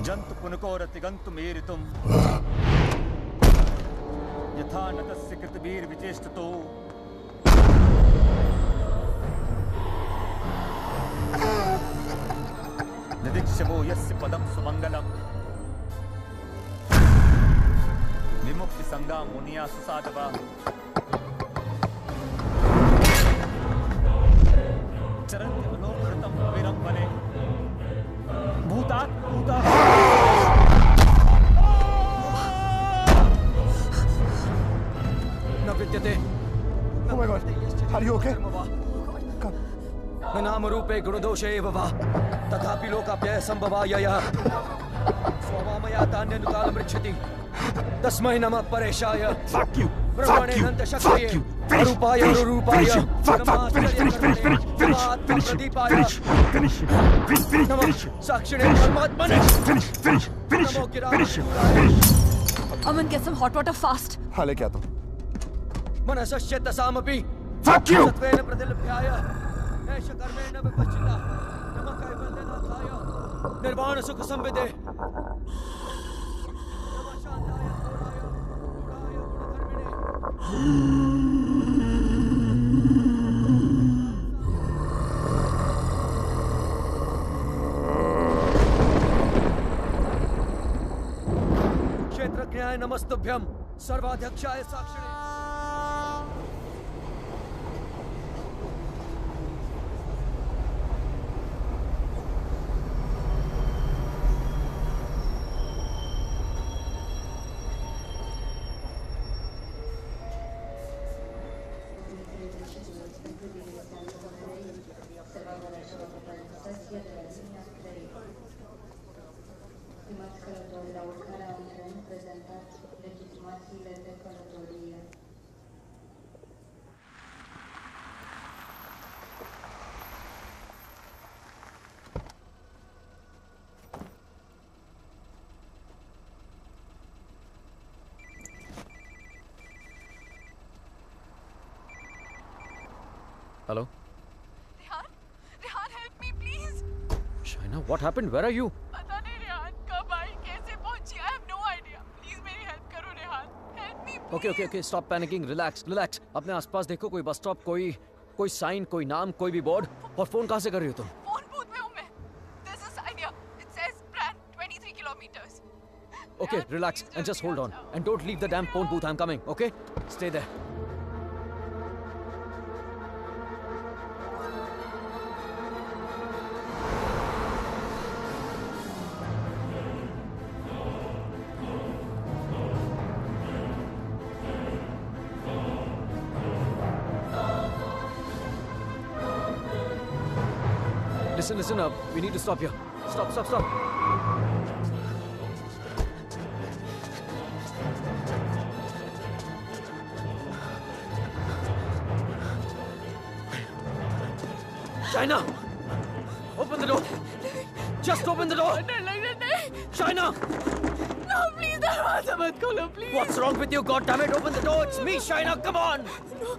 जंतु पुनकोरतिगन्तु मेरितुम् यथा नतस्य कृतवीर्विचेष्टतो निदीक्षवो यस्य पदं सुमंगलम् विमुक्ति संगा मुनिया सुसाधवा चरन्ति मनोकृतं विरंबने भूतात् भूतः न विद्यते। Oh my God, are you okay? Come. न नाम रूपे गुणदोषे एव वा तथापि लोकाप्यय संभवायया स्वमामया तान्यनुकालं रक्षति तस्मै नमः परेशाय। Fuck you! ब्रह्मणे हन्त शक्तये अरूपाय अनुरूपाय नमः साक्षिणे परमात्मने। Aman, get some hot water fast. हाँ लेके आता हूँ। मनसश्चेतसामपि Fuck you! सत्त्वेन प्रतिलभ्याय एष कर्मेण विपश्चिता नमः कैवल्यनाथाय निर्वाण सुख संविदे नमः शान्ताय घोराय गुणाय गुणधर्मिणे। क्षेत्रज्ञाय नमस्तुभ्यं सर्वाध्यक्षाय साक्षिणे। Hello? Rehan, help me please. Shaina, what happened? Where are you? पता नहीं रेहान कब आई कैसे पहुंची I have no idea. Please मेरी help करो Rehan. Help me please. Okay, stop panicking. Relax. अपने आसपास देखो कोई बस स्टॉप, कोई साइन, कोई नाम, कोई भी बोर्ड। और फोन कहाँ से कर रही हो तुम? फोन बूथ में हूँ मैं. There's a sign here. It says Bran 23 kilometers. Okay, relax and just hold on. And don't leave the damn phone booth. I'm coming, okay? Stay there. Listen up. We need to stop here. Stop. Shaina! Open the door! Just open the door! नहीं. Shaina! No, please दरवाजा मत खोलो please. What's wrong with you? God damn it! Open the door! It's me, Shaina! Come on! No.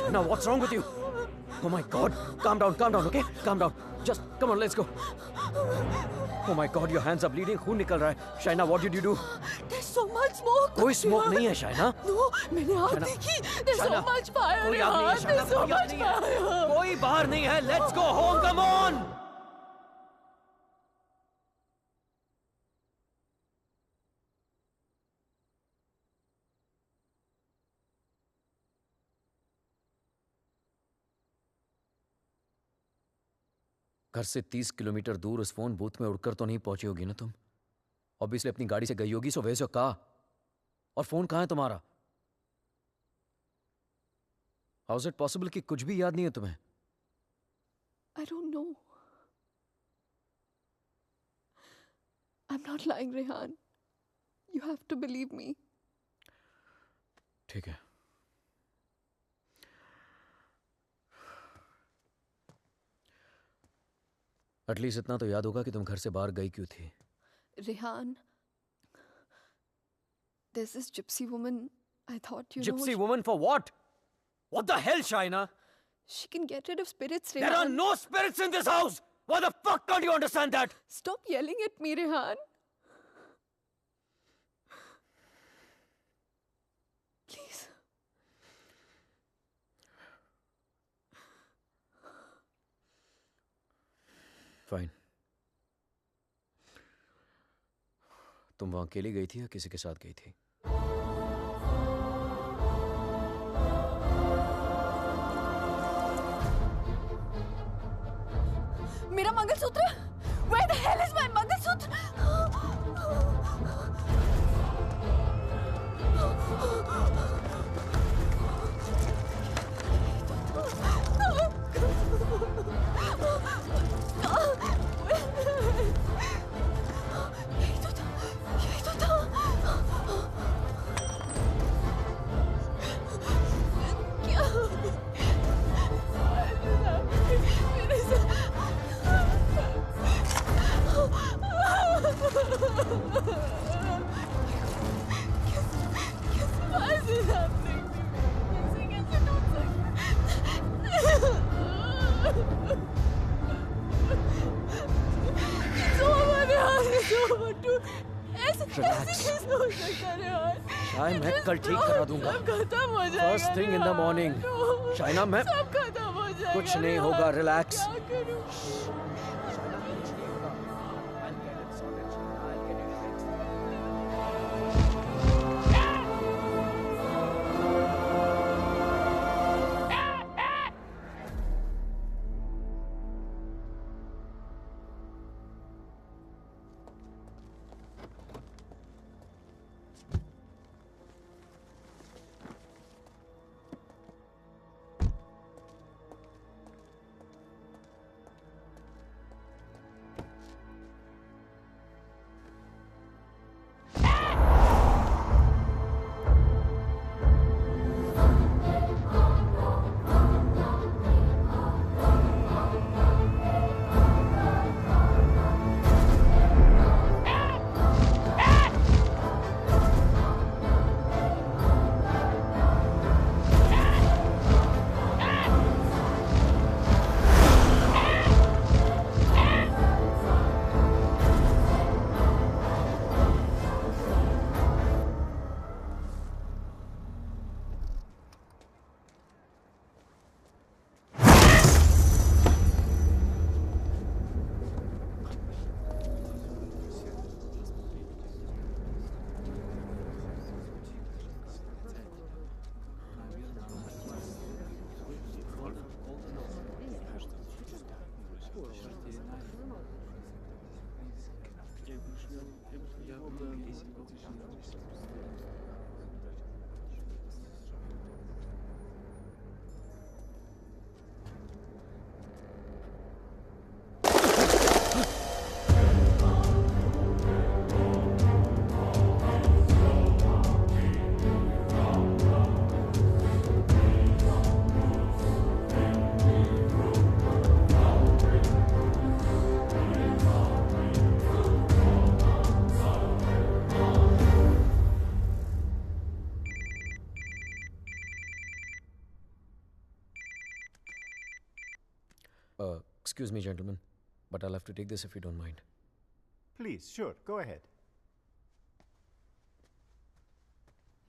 Shaina, what's wrong with you? Oh my God! Calm down, okay? Calm down. Just come on, let's go. Oh my God, your hands are bleeding. खून निकल रहा है. Shaina, what did you do? There's so much smoke. कोई smoke नहीं है, Shaina. No, मैंने आग Shaina. देखी. There's so Shaina. much fire. कोई आग नहीं है, Rehan. Shaina. There's so कोई आग much नहीं है. fire. कोई बाहर नहीं है. Let's go home. Come on. घर से 30 किलोमीटर दूर उस फोन बूथ में उड़कर तो नहीं पहुंची होगी ना तुम? ऑब्वियसली अपनी गाड़ी से गई होगी. So where is your car? और फोन कहाँ है तुम्हारा? हाउ इज इट पॉसिबल कि कुछ भी याद नहीं है तुम्हें? I don't know. I'm not lying, Rehan. You have to believe me. ठीक है. एटलीस्ट इतना तो याद होगा कि तुम घर से बाहर गई क्यों थी. Rehan, there's this gypsy woman. I thought you Gypsy know. woman for what? What the hell, Shaina? She can get rid of spirits, There are Rehan. no spirits in this house. Why the fuck can't you understand that? Stop yelling at me, Rehan. Please. Fine. तुम वहां अकेली गई थी या किसी के साथ गई थी? मेरा mangalsutra? Where the hell is my mangalsutra? यही तो था, यही तो था। क्या? मेरे साथ Why is this happening to me? कैसे टूट सकता? हमारे हाथ में ऐसे कैसे हो सकता है यार? शायद मैं कल ठीक करा दूंगा। सब खत्म हो जाएगा। First thing in the morning. Shaina मैं सब खत्म हो जाएगा। कुछ नहीं होगा, relax. क्या करूं? Excuse me, gentlemen, but I'll have to take this if you don't mind. Please, sure, go ahead.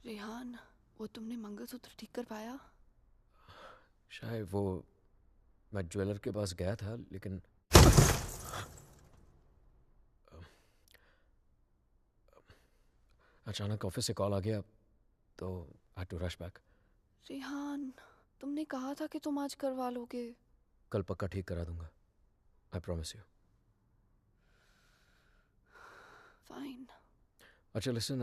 Rehan, वो तुमने मंगलसूत्र ठीक कर पाया? शायद वो मैं ज्वेलर के पास गया था, लेकिन अचानक ऑफिस से कॉल आ गया, तो I had to rush back. Rehan, तुमने कहा था कि तुम आज करवा लोगे। कल पक्का ठीक करा दूंगा। I promise you. Fine. अच्छा listen,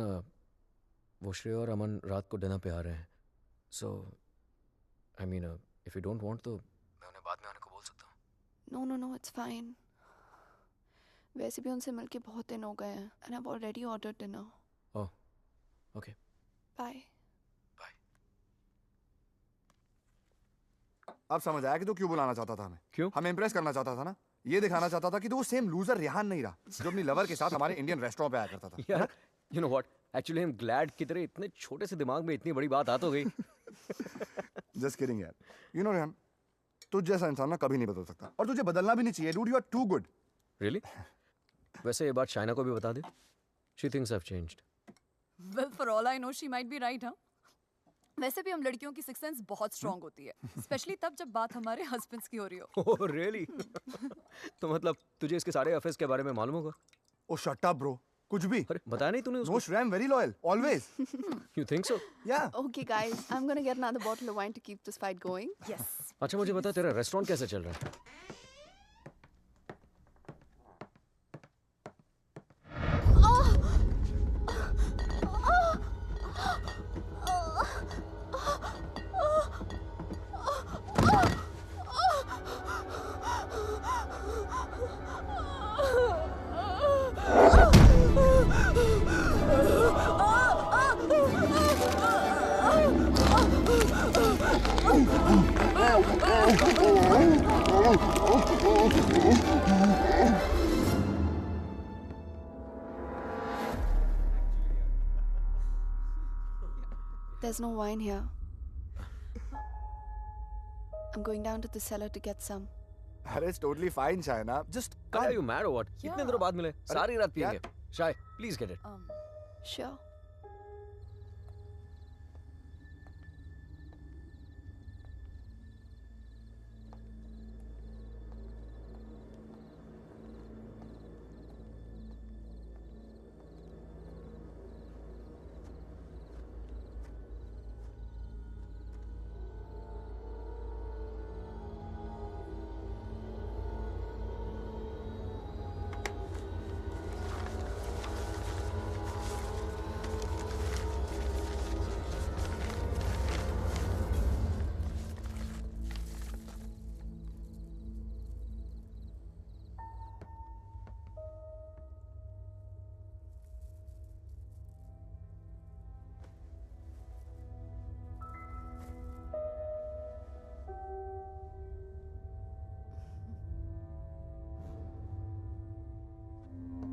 वो श्रेया और अमन रात को डिनर पे आ रहे हैं, so I mean if you don't want तो मैं उन्हें बाद में आने को बोल सकता हूँ। No, it's fine. वैसे भी उनसे मिलके बहुत दिन हो गए हैं, and I've already ordered dinner. Oh, okay. Bye. अब समझ आया कि तू क्यों बुलाना चाहता था हमें। क्यों? हमें इम्प्रेस करना चाहता था ना। ये दिखाना चाहता था कि तू वो सेम लूजर रेहान नहीं रहा जो अपनी लवर के साथ हमारे इंडियन रेस्टोरेंट पे आया करता था। यार, you know what? Actually I'm glad कि तेरे इतने छोटे से दिमाग में इतनी बड़ी बात आ तो गई। Just kidding यार। You know रेहान, तुझ जैसा इंसान ना कभी नहीं बदल सकता, और तुझे बदलना भी नहीं चाहिए dude, you are too good. Really? वैसे ये बात शाइना को भी बता दे। She thinks I have changed. Well, for all I know, she might be right, huh? वैसे भी हम लड़कियों की सिक्स सेंस बहुत स्ट्रांग होती है, स्पेशली तब जब बात हमारे हस्बैंड्स की हो रही हो। Oh really? तो मतलब तुझे इसके सारे अफेयर्स के बारे में मालूम होगा? ओ शट अप ब्रो, कुछ भी। अरे बताया नहीं तूने नो उसको? Shreya, very loyal always. You think so? या Okay, guys, I'm gonna get another bottle of wine to keep this fight going. Yes. अच्छा मुझे बता तेरा रेस्टोरेंट कैसे चल रहा है? There's no wine here. I'm going down to the cellar to get some. अरे it's totally fine Shaina, just Are you mad or what? इतने दिनों बाद मिले, सारी रात यार- पिएंगे। शाय, प्लीज गेट इट। Sure.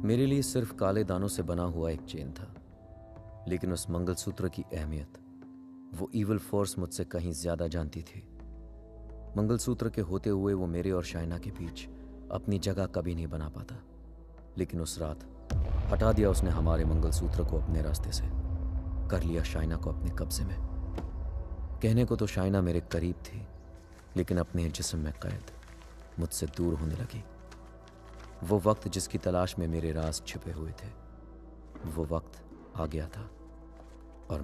मेरे लिए सिर्फ काले दानों से बना हुआ एक चेन था, लेकिन उस मंगलसूत्र की अहमियत वो इविल फोर्स मुझसे कहीं ज्यादा जानती थी। मंगलसूत्र के होते हुए वो मेरे और शाइना के बीच अपनी जगह कभी नहीं बना पाता, लेकिन उस रात हटा दिया उसने हमारे मंगलसूत्र को अपने रास्ते से, कर लिया शाइना को अपने कब्जे में। कहने को तो शाइना मेरे करीब थी, लेकिन अपने जिस्म में कैद मुझसे दूर होने लगी। वो वक्त जिसकी तलाश में मेरे राज छिपे हुए थे, वो वक्त आ गया था, और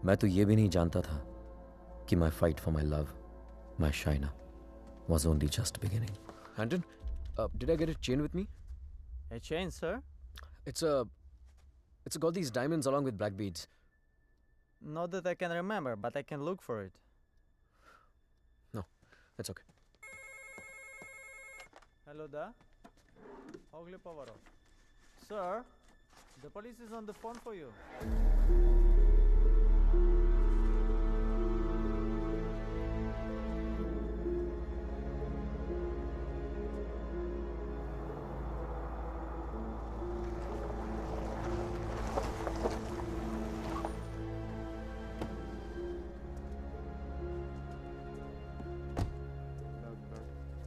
मैं तो ये भी नहीं जानता था कि माई fight for my love, my Shaina, was only just beginning. Anton, did I get a chain with me? A chain, sir? It's got these diamonds along with black beads. Not that I can remember, but I can look for it. No, it's okay. Hello there. Ogli Pavarov. Sir, the police is on the phone for you.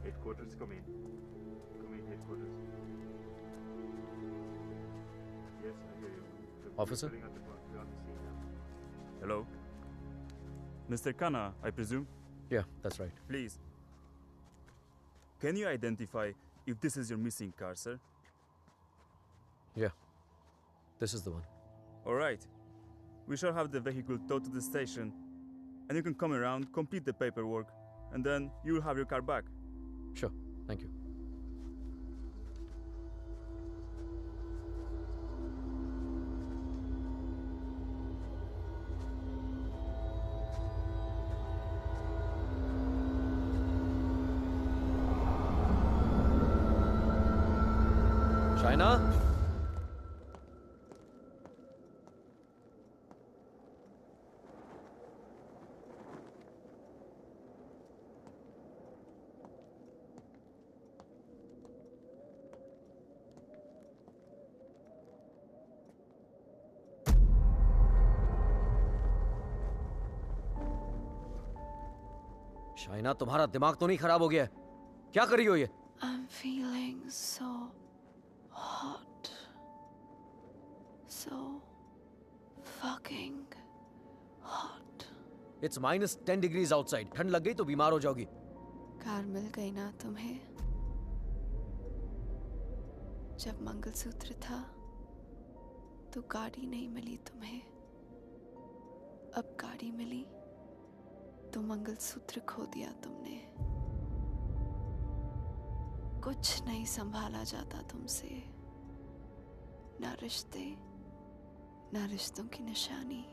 Headquarters, come in. Come in, headquarters. Yes, I hear you. The police Officer? filling out the form. We're on the scene now. Hello? Mr. Khanna, I presume? Yeah, that's right. Please. Can you identify if this is your missing car, sir? Yeah, this is the one. Alright. We shall have the vehicle towed to the station, and you can come around, complete the paperwork, and then you will have your car back. Sure, thank you. Shaina? Shaina, तुम्हारा दिमाग तो नहीं खराब हो गया है? क्या कर रही हो ये? I'm feeling so hot. So fucking hot. It's -10 degrees outside. ठंड लग गई तो बीमार हो जाओगी. कार मिल गई ना तुम्हें? जब मंगलसूत्र था तो गाड़ी नहीं मिली तुम्हें. अब गाड़ी मिली तो मंगलसूत्र खो दिया तुमने. कुछ नहीं संभाला जाता तुमसे. ना रिश्ते, ना रिश्तों की निशानी.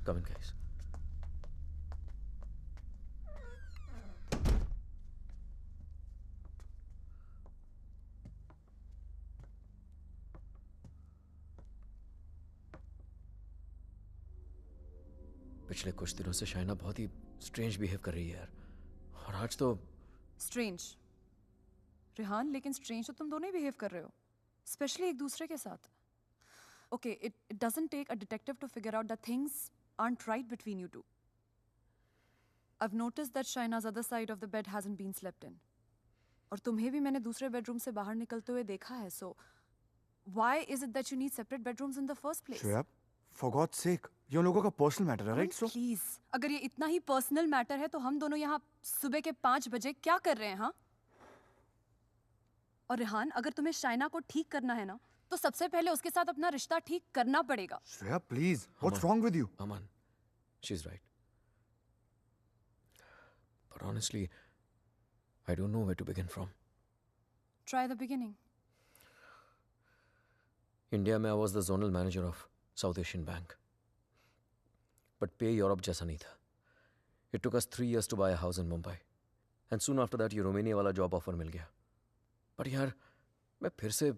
Come in, guys. पिछले कुछ दिनों से शाइना बहुत ही स्ट्रेंज बिहेव कर रही है यार. और आज तो स्ट्रेंज रेहान, लेकिन स्ट्रेंज तो तुम दोनों ही बिहेव कर रहे हो, स्पेशली एक दूसरे के साथ. Okay, it doesn't take a detective to figure out that things aren't right between you two. I've noticed that Shaina's other side of the bed hasn't been slept in. और तुम्हें भी मैंने दूसरे बेडरूम से बाहर निकलते हुए देखा है. So why is it that you need separate bedrooms in the first place? Shreya, for God's sake, ये उन लोगों का पर्सनल मैटर है, राइट? सो प्लीज, अगर ये इतना ही पर्सनल मैटर है तो हम दोनों यहाँ सुबह के 5 बजे क्या कर रहे हैं? हाँ. और रेहान, अगर तुम्हें शाइना को ठीक करना है ना, तो सबसे पहले उसके साथ अपना रिश्ता ठीक करना पड़ेगा. Shreya, please, what's wrong with you? Aman, she's right. But honestly, I don't know where to begin from. Try the beginning. India में I was the zonal manager of South Asian Bank. But pay Europe जैसा नहीं था. It took us 3 years to buy a house in Mumbai. And soon after that, ये Romania वाला job offer मिल गया. पर यार, मैं फिर से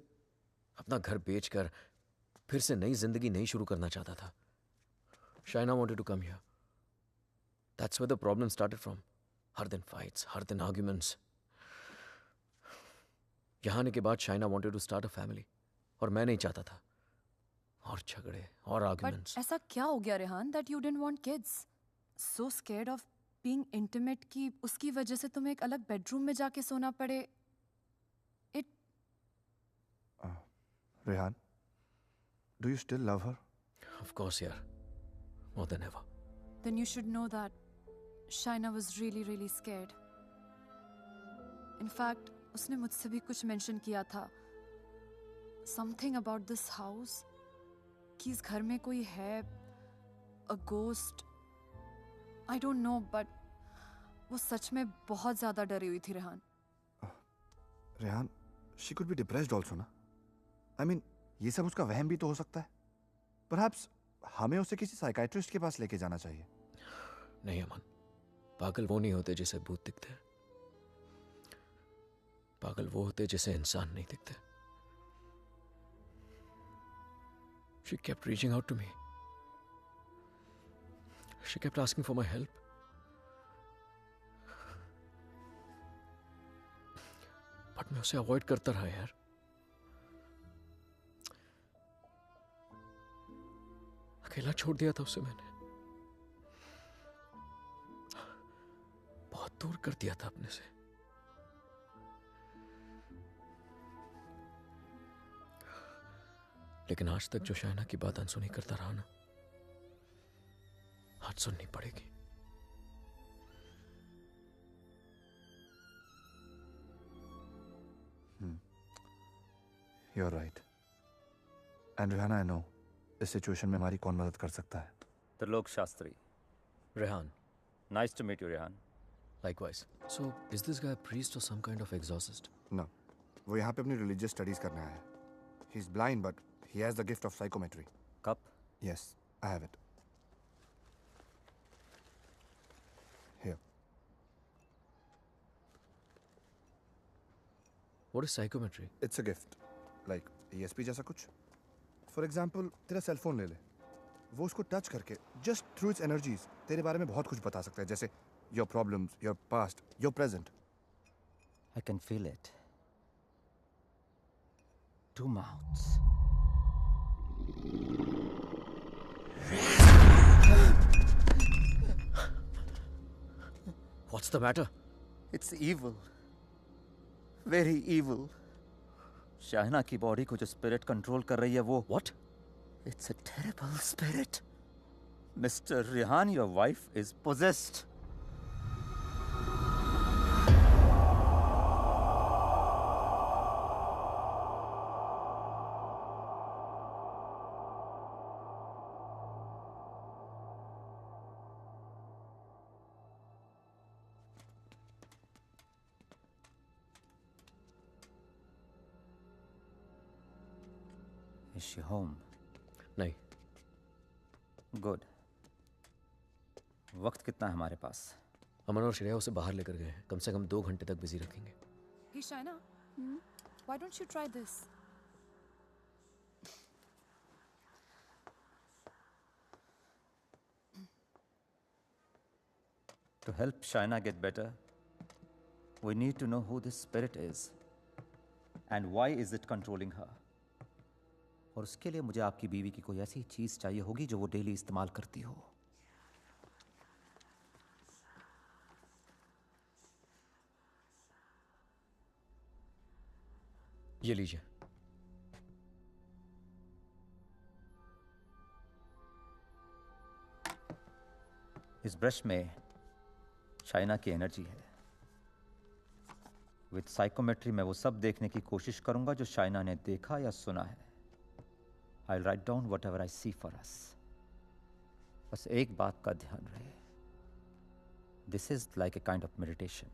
अपना घर बेचकर फिर से नई जिंदगी नहीं शुरू करना चाहता था. Shaina wanted to come here. That's where the problem started from. हर दिन fights, हर दिन arguments. यहाँ आने के बाद Shaina wanted to start a family. और मैं नहीं चाहता था. और झगड़े और arguments. But ऐसा क्या हो गया Rehan that you didn't want kids? So scared of being intimate कि उसकी वजह से तुम्हें एक अलग बेडरूम में जाके सोना पड़े. It Rehan, do you still love her? Of course, yeah. More than ever. Then you should know that Shaina was really, really scared. In fact, उसने मुझसे भी कुछ mention किया था. Something about this house. कि इस घर में कोई है. A ghost. I don't know, but वो सच में बहुत ज़्यादा डरी हुई थी Rehan. Rehan, she could be depressed also, ना? I mean, ये सब उसका वहम भी तो हो सकता है. Perhaps हमें उसे किसी साइकाइट्रिस्ट के पास लेके जाना चाहिए. नहीं अमन, पागल वो नहीं होते जिसे भूत दिखते हैं. पागल वो होते जिसे इंसान नहीं दिखते. She kept reaching out to me, She kept asking for my help. But मैं उसे अवॉइड करता रहा यार. अकेला छोड़ दिया था उसे मैंने. बहुत दूर कर दिया था अपने से. लेकिन आज तक जो शायना की बात अनसुनी करता रहा ना, आज सुननी पड़ेगी. You're right. And Rihanna, I know इस सिचुएशन में हमारी कौन मदद कर सकता है. Trilok Shastri. Rehan. Nice to meet you, Rehan. Likewise. So, is this guy a priest or some kind of exorcist? No. वो यहाँ पे अपनी religious studies करने आया है. He's blind, but he has the gift of psychometry. Cup? Yes, I have it. Here. What is psychometry? It's a gift. Like ESP जैसा कुछ. For example, तेरा सेल फोन ले ले. वो उसको टच करके just through its energies तेरे बारे में बहुत कुछ बता सकता है, जैसे your problems, your past, your present. I can feel it. Two mouths. What's the matter? It's evil. Very evil. शाहना की बॉडी को जो स्पिरिट कंट्रोल कर रही है वो. What? It's a terrible spirit. Mr. Rehan, your wife is possessed. Is she home? नहीं. Good. वक्त कितना है हमारे पास? अमन और श्रेया उसे बाहर लेकर गए हैं. कम से कम 2 घंटे तक बिजी रखेंगे. Hey Shaina, why don't you try this? To help Shaina get better, we need to know who this spirit is and why is it controlling her. और उसके लिए मुझे आपकी बीवी की कोई ऐसी चीज चाहिए होगी जो वो डेली इस्तेमाल करती हो. ये लीजिए. इस ब्रश में शाइना की एनर्जी है. विद साइकोमेट्री मैं वो सब देखने की कोशिश करूंगा जो शाइना ने देखा या सुना है. I'll write down whatever I see for us. बस एक बात का ध्यान रहे. This is like a kind of meditation.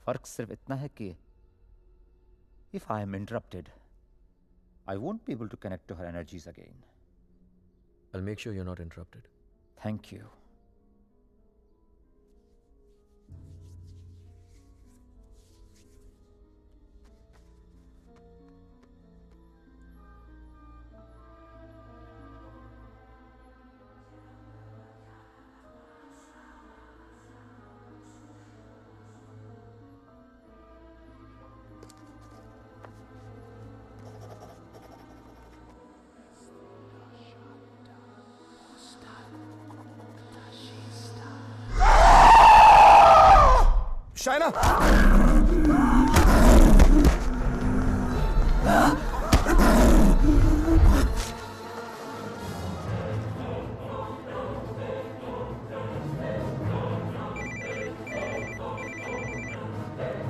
फर्क सिर्फ इतना है कि if I am interrupted, I won't be able to connect to her energies again. I'll make sure you're not interrupted. Thank you. Shaina!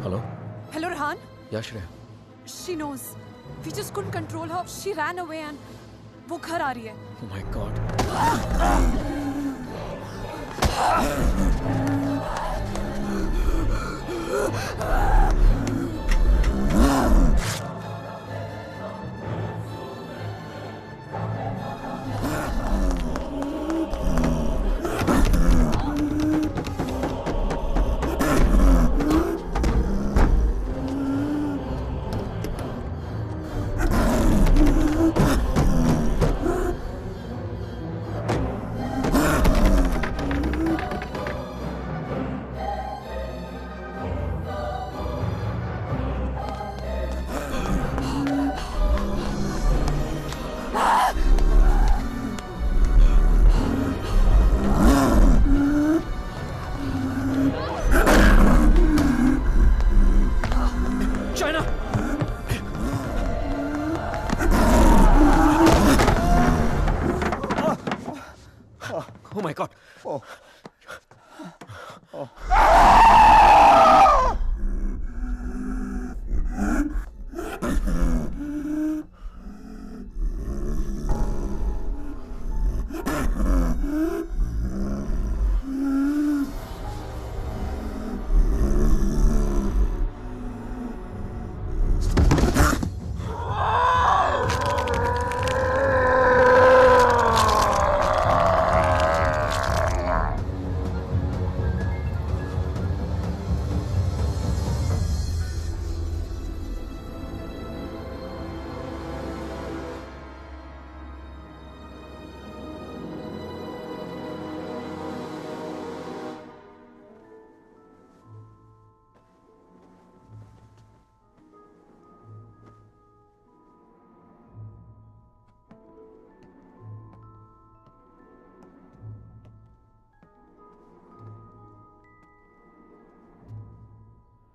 Hello? Hello Rehan? Yeah, Shreya. She knows. We just couldn't control her. She ran away and वो घर आ रही है. Oh my God.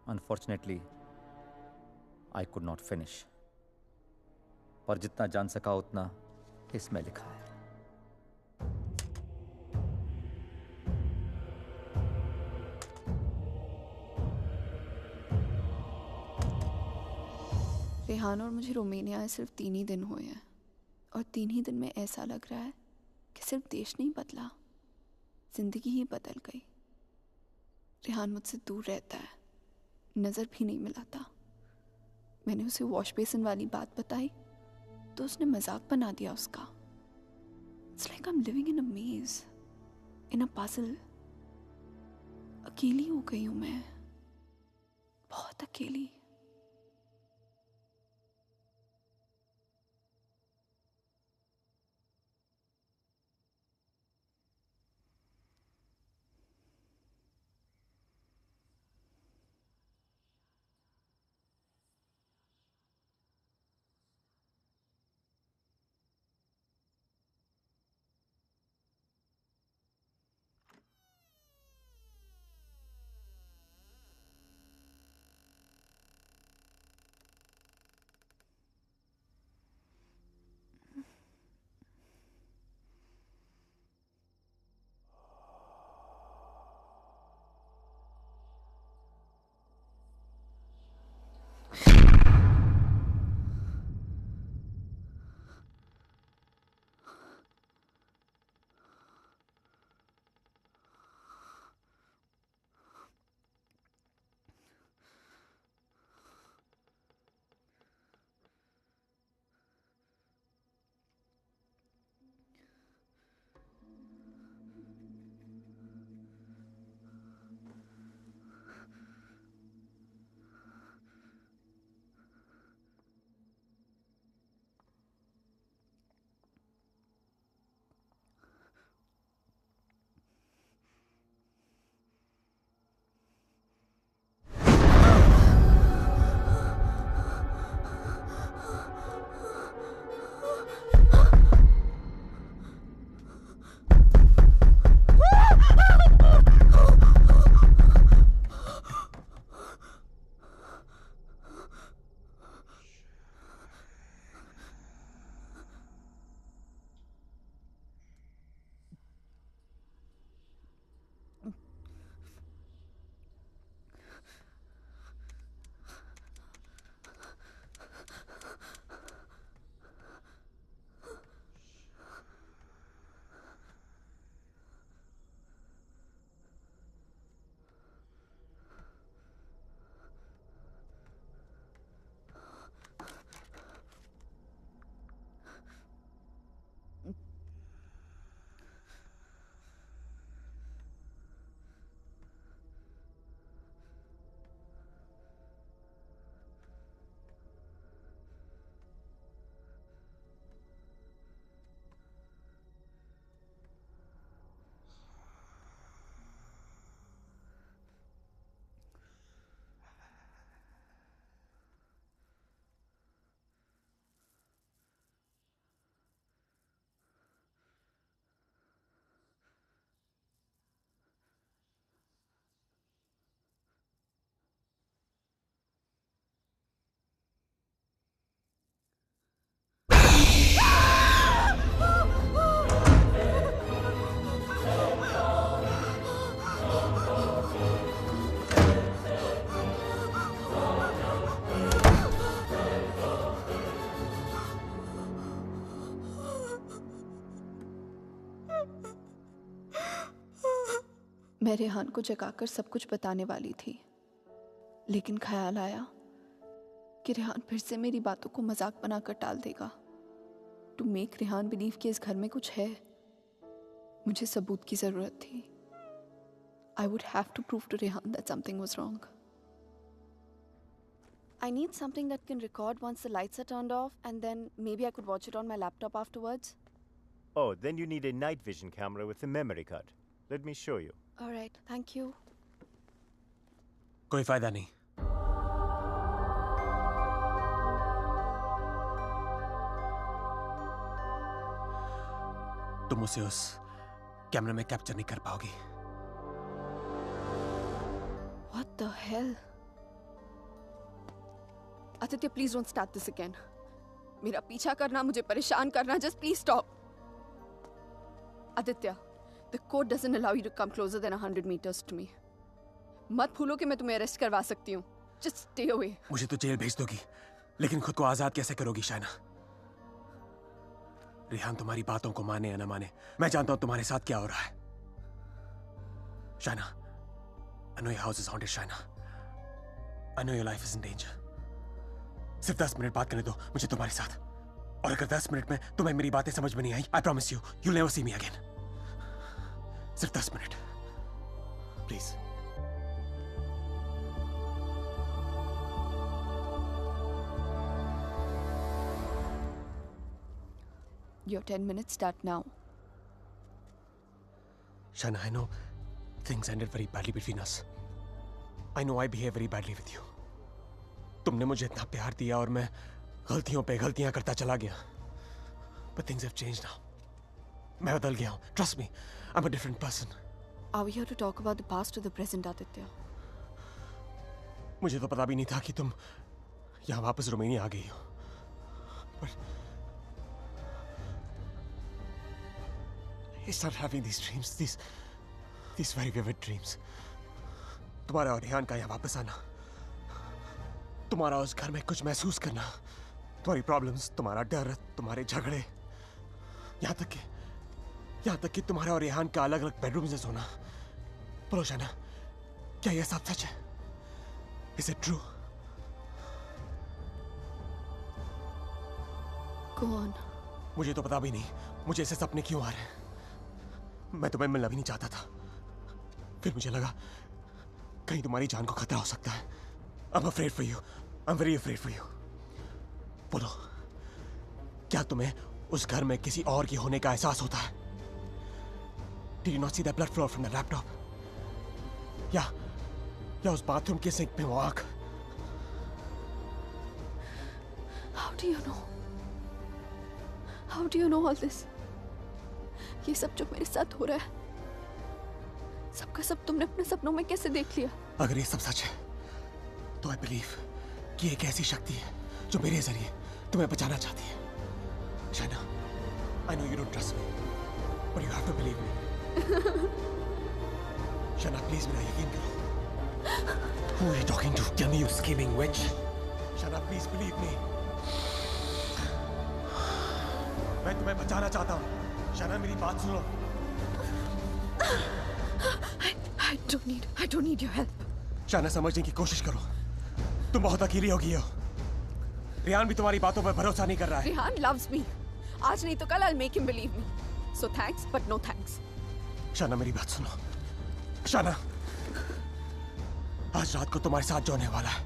Unfortunately, I could not finish. पर जितना जान सका उतना इसमें लिखा है. रेहान और मुझे रोमानिया आए सिर्फ 3 ही दिन हुए हैं और 3 ही दिन में ऐसा लग रहा है कि सिर्फ देश नहीं बदला, जिंदगी ही बदल गई। रेहान मुझसे दूर रहता है, नज़र भी नहीं मिलाता। मैंने उसे वॉश बेसिन वाली बात बताई तो उसने मजाक बना दिया उसका। It's like I am living in a maze, in a puzzle. अकेली हो गई हूँ मैं, बहुत अकेली। मैं रेहान को जगाकर सब कुछ बताने वाली थी, लेकिन ख्याल आया कि रेहान फिर से मेरी बातों को मजाक बनाकर टाल देगा। टू मेक रेहान बिलीव कि इस घर में कुछ है, मुझे सबूत की जरूरत थी। I would have to prove to Rehan that something was wrong. I need something that can record once the lights are turned off, and then maybe I could watch it on my laptop afterwards. Oh, then you need a night vision camera with a memory card. Let me show you. All right, thank you. कोई फायदा नहीं। तुम उसे उस कैमरे में capture नहीं कर पाओगी। What the hell? Aditya, please don't start this again. मेरा पीछा करना, मुझे परेशान करना, just please stop. Aditya, the code doesn't allow you to come closer than 100 meters to me. मत भूलो कि मैं तुम्हें अरेस्ट करवा सकती हूँ. Just stay away. मुझे तो जेल भेज दोगी, लेकिन खुद को आजाद कैसे करोगी शाइना? रेहान तुम्हारी बातों को माने या ना माने, मैं जानता हूं तुम्हारे साथ क्या हो रहा है। Shaina, I know your house is haunted, Shaina. I know your life is in danger. सिर्फ 10 मिनट बात करने दो मुझे तुम्हारे साथ, और अगर 10 मिनट में तुम्हें मेरी बातें समझ में नहीं आई, I promise you, you'll never see me again. सिर्फ 10 minute, please. Your 10 minutes start now. Shaina, I know things ended very badly between us. I know I behave very badly with you. तुमने मुझे इतना प्यार दिया और मैं गलतियों पे गलतियां करता चला गया। But things have changed now. मैं बदल गया हूँ. Trust me, I'm a different person. Are we here to talk about the past or the present, Aditya? मुझे तो पता भी नहीं था कि तुम यहाँ वापस रोमानिया आ गई हो। But I started having these dreams, these very vivid dreams. तुम्हारा और रेहान का यहाँ वापस आना, तुम्हारा उस घर में कुछ महसूस करना, तुम्हारी प्रॉब्लम्स, तुम्हारा डर, तुम्हारे झगड़े, यहाँ तक कि तुम्हारा और रेहान का अलग अलग बेडरूम में सोना। बोलो शाइना, क्या यह सब सच है? Is it true? Go on. मुझे तो पता भी नहीं मुझे ऐसे सपने क्यों आ रहे हैं। मैं तुम्हें मिलना भी नहीं चाहता था, फिर मुझे लगा कहीं तुम्हारी जान को खतरा हो सकता है। I'm afraid for you. I'm very afraid for you. बोलो, क्या तुम्हें उस घर में किसी और की होने का एहसास होता है? Did you not see that blood flow from the laptop? या उस बाथरूम के सिंक में वो आग? How do you know? How do you know all this? ये सब जो मेरे साथ हो रहा है, सबका सब तुमने अपने सपनों में कैसे देख लिया? अगर ये सब सच है, तो I believe कि एक ऐसी शक्ति है जो मेरे जरिए तुम्हें बचाना चाहती है। Shaina, I know you don't trust me, but you have to believe me. Shaina, please मेरा यकीन करो। Who are you talking to? Tell me, you scheming witch. Shaina, please believe me. मैं तुम्हें बचाना चाहता हूँ। शाइना, मेरी बात सुनो। I don't need your help. Shaina, समझने की कोशिश करो। तुम बहुत अकेली हो गई हो। रेहान भी तुम्हारी बातों पर भरोसा नहीं कर रहा है। Rehan loves me. आज नहीं तो कल I'll make him believe me. So thanks, but no thanks. Shaina, मेरी बात सुनो। शाइना, आज रात को तुम्हारे साथ जो होने वाला है,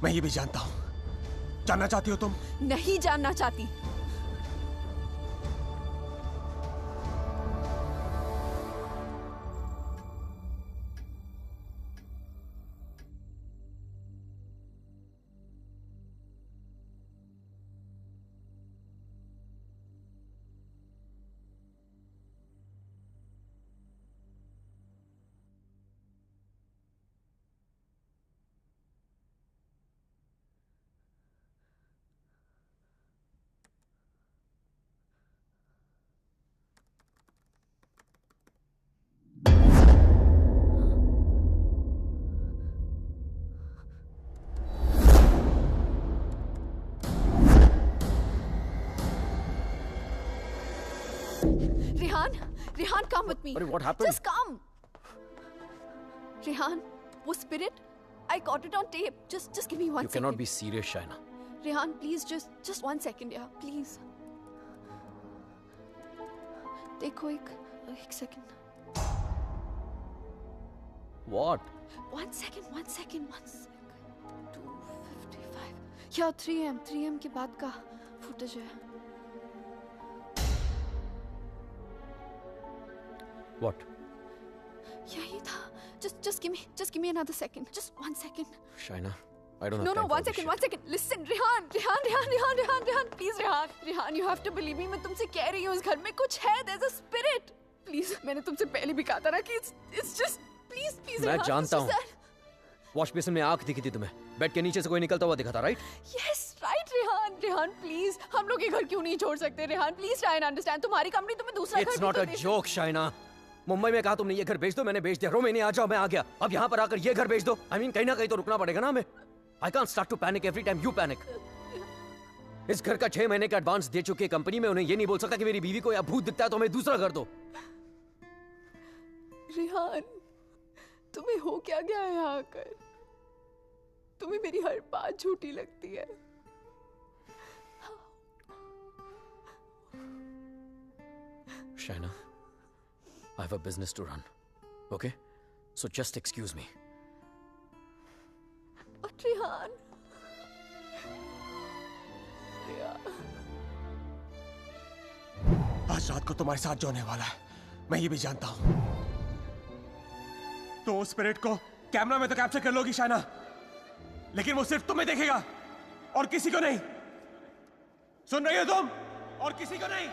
मैं ये भी जानता हूँ। जानना चाहती हो तुम? नहीं जानना चाहती। Rehan, come with me. What happened? Just come. Rehan, वो spirit, I got it on tape. Just give me 1 second. You cannot be serious, Shaina. Rehan, please, just 1 second, yeah, please. देखो एक second. What? 1 second. 2:55. Yeah, 3 am के बाद का footage है. What? यही था. Just give me another second. Just 1 second. Shaina, I don't have No, time for 1 this second, shit. 1 second. Listen, Rehan, please, Rehan, you have to believe me. मैं तुमसे कह रही हूँ, इस घर में कुछ है. There's a spirit. Please, मैंने तुमसे पहले भी कहा था ना कि it's just, please, मैं Rehan, जानता it's just हूँ. वॉश बेसिन में आंख दिखी थी तुम्हें. बेड के नीचे से कोई निकलता हुआ दिखा था, right? Yes, right, Rehan, please. हम लोग ये घर क्यों नहीं छोड़ सकते, Rehan? Please try and understand. तुम्हारी कंपनी तुम्हें दूसरा घर It's भी not तो a they joke, Shaina. Mumbai में कहा तुमने ये घर बेच दो, मैंने बेच दिया. रोमेनिया आ जाओ, मैं आ गया. अब यहाँ पर आकर ये घर बेच दो. I mean, कहीं ना कहीं तो रुकना पड़ेगा ना हमें. I can't start to panic every time you panic. इस घर का 6 महीने का एडवांस दे चुकी है कंपनी में. उन्हें ये नहीं बोल सकता कि मेरी बीवी को या भूत दिखता है तो हमें दूसरा घर दो. रेहान, तुम्हें हो क्या गया है यहाँ आकर? तुम्हें मेरी हर बात झूठी लगती है. Shaina, I have a business to run. Okay? So just excuse me. But Rehan. आज रात को तुम्हारे साथ जो होने वाला है, मैं ये भी जानता हूं. तो उस स्पिरिट को कैमरा में तो कैप्चर कर लोगी शाइना, लेकिन वो सिर्फ तुम्हें देखेगा और किसी को नहीं. सुन रही हो तुम? और किसी को नहीं.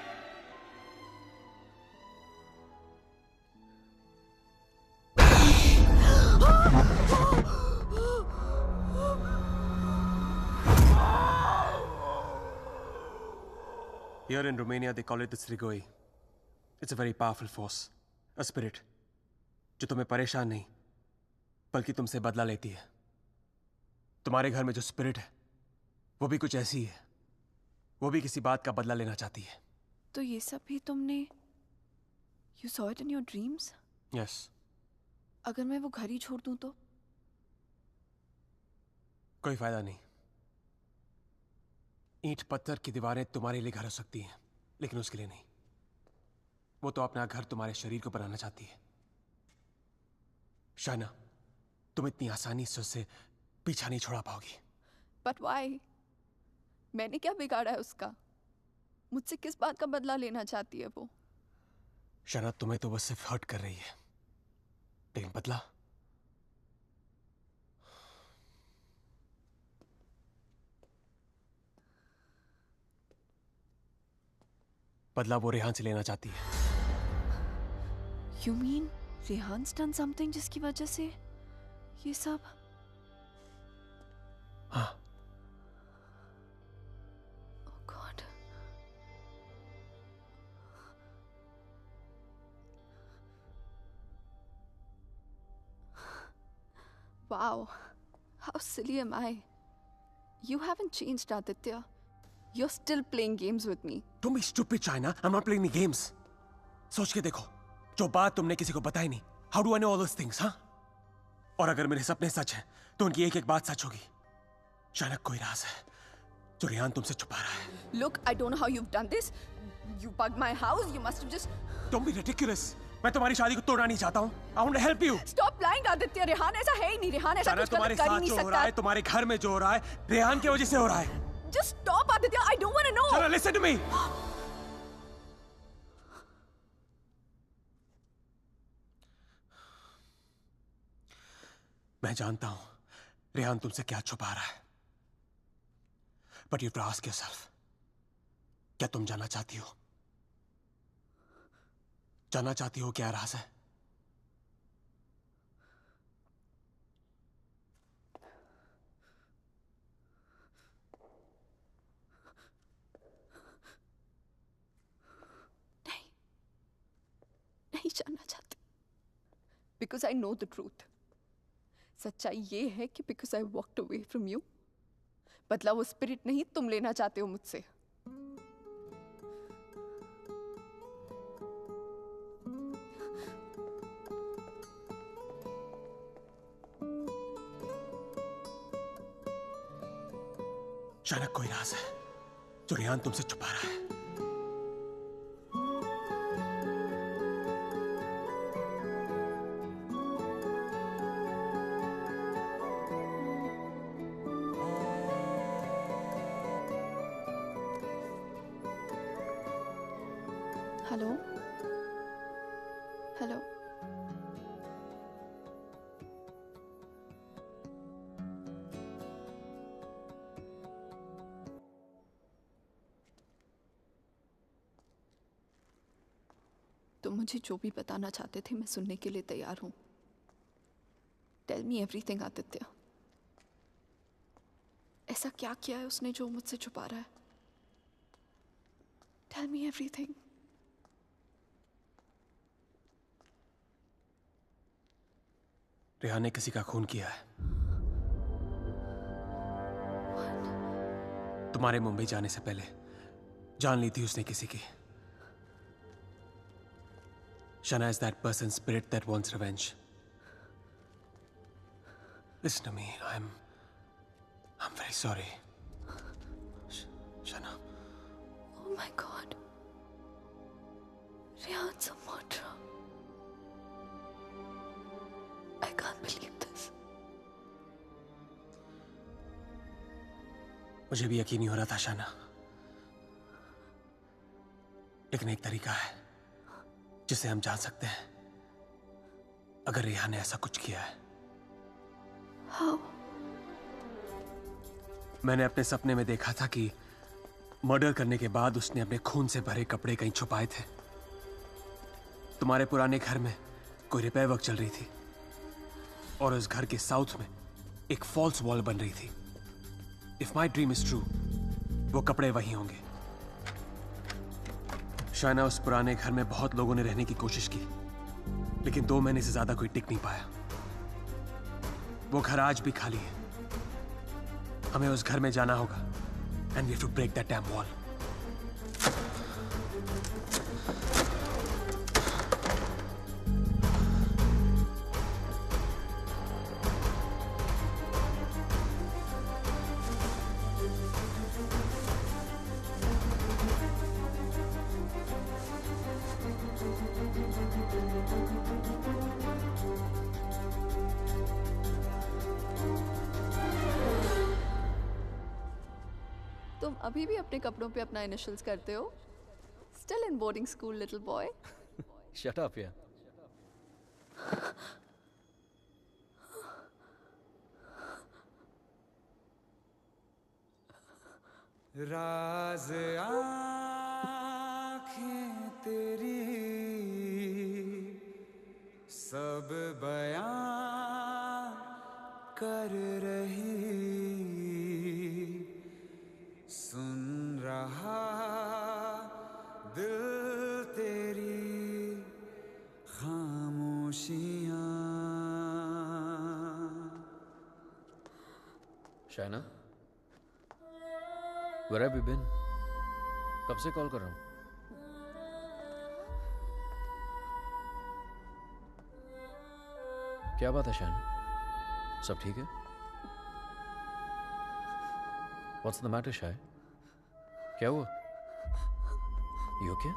Here in Romania, they call it the Strigoi. It's a very powerful force, a spirit, जो तुम्हें परेशान नहीं, बल्कि तुमसे बदला लेती है. तुम्हारे घर में जो स्पिरिट है, वो भी कुछ ऐसी है. वो भी किसी बात का बदला लेना चाहती है. तो ये सब भी तुमने, you saw it in your dreams? Yes. अगर मैं वो घर ही छोड़ दूं तो? कोई फायदा नहीं. ईंट पत्थर की दीवारें तुम्हारे लिए घर हो सकती हैं, लेकिन उसके लिए नहीं. वो तो अपना घर तुम्हारे शरीर को बनाना चाहती है. शाइना, तुम इतनी आसानी से उससे पीछा नहीं छोड़ा पाओगी. But why? मैंने क्या बिगाड़ा है उसका? मुझसे किस बात का बदला लेना चाहती है वो? शाइना, तुम्हें तो बस सिर्फ हर्ट कर रही है, लेकिन बदला? बदला वो रेहान से लेना चाहती है. You mean रेहान's done something जिसकी वजह से ये सब? हाँ. Oh God. Wow. How silly am I? You haven't changed, Aditya. You're still playing games with me. Don't be stupid, China. I'm not playing the games. सोच के देखो, जो बात तुमने किसी को बताई नहीं. How do I know all those things, हाँ? और अगर मेरे सपने सच हैं, तो उनकी एक-एक बात सच होगी. शायद कोई राज है, जो रेहान तुमसे छुपा रहा है. Look, I don't know how you've done this. You bugged my house. You must have just. Don't be ridiculous. मैं तुम्हारी शादी को तोड़ना नहीं चाहता हूँ. I want to help you. Stop lying, Aditya. Rehan ऐसा है ही नहीं. रेहान ऐसा कुछ गलत कर ही नहीं सकता. जो हो रहा है, तुम्हारे घर में जो हो रहा है, रेहान की वजह से हो रहा है. Just stop, Aditya. I don't want to know. Shana, listen to me. मैं जानता हूं रेहान तुमसे क्या छुपा रहा है. But you have to ask yourself, क्या तुम जानना चाहती हो? जानना चाहती हो क्या राज है? नहीं जानना चाहती. Because I know the truth. सच्चाई ये है कि because I walked away from you, बदला वो स्पिरिट नहीं तुम लेना चाहते हो मुझसे. शायद कोई राज है जो रेहान तुमसे छुपा रहा है। Hello hello. तुम मुझे जो भी बताना चाहते थे मैं सुनने के लिए तैयार हूं। Tell me everything Aditya. ऐसा क्या किया है उसने जो मुझसे छुपा रहा है? Tell me everything. रेहान ने किसी का खून किया है। तुम्हारे मुंबई जाने से पहले जान ली थी उसने किसी की। Shana is that person's spirit that wants revenge. Listen to me. I'm very sorry. Shana. Oh my God. Rehan's a murderer. I can't believe this. मुझे भी यकीन नहीं हो रहा था शाना, लेकिन एक तरीका है जिसे हम जान सकते हैं अगर रेहान ने ऐसा कुछ किया है। How? मैंने अपने सपने में देखा था कि मर्डर करने के बाद उसने अपने खून से भरे कपड़े कहीं छुपाए थे। तुम्हारे पुराने घर में कोई रिपेयर वर्क चल रही थी और उस घर के साउथ में एक फॉल्स वॉल बन रही थी। If my dream is true, वो कपड़े वहीं होंगे। शायना, उस पुराने घर में बहुत लोगों ने रहने की कोशिश की, लेकिन 2 महीने से ज्यादा कोई टिक नहीं पाया। वो घर आज भी खाली है। हमें उस घर में जाना होगा and we have to break that dam wall. तुम अभी भी अपने कपड़ों पे अपना इनिशियल्स करते हो? Still in boarding school, little boy. Shut up, yeah. राज आँखें तेरी सब बयां कर रही, सुन रहा दिल तेरी खामोशियां। Shaina, where have you been? कब से कॉल कर रहा हूं? क्या बात है शायना? सब ठीक है? What's the matter, शाय? क्या हुआ? You okay?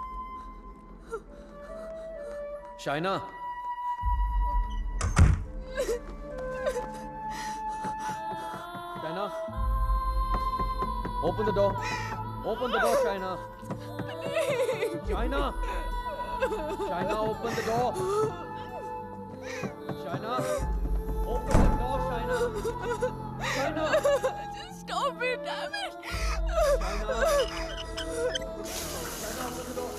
Shaina! Shaina! Open the door! Open the door, Shaina! Shaina! Shaina, open the door! Shaina! Open the door, Shaina! Shaina! Just stop it, damn it! Shaina! Shaina, open the door!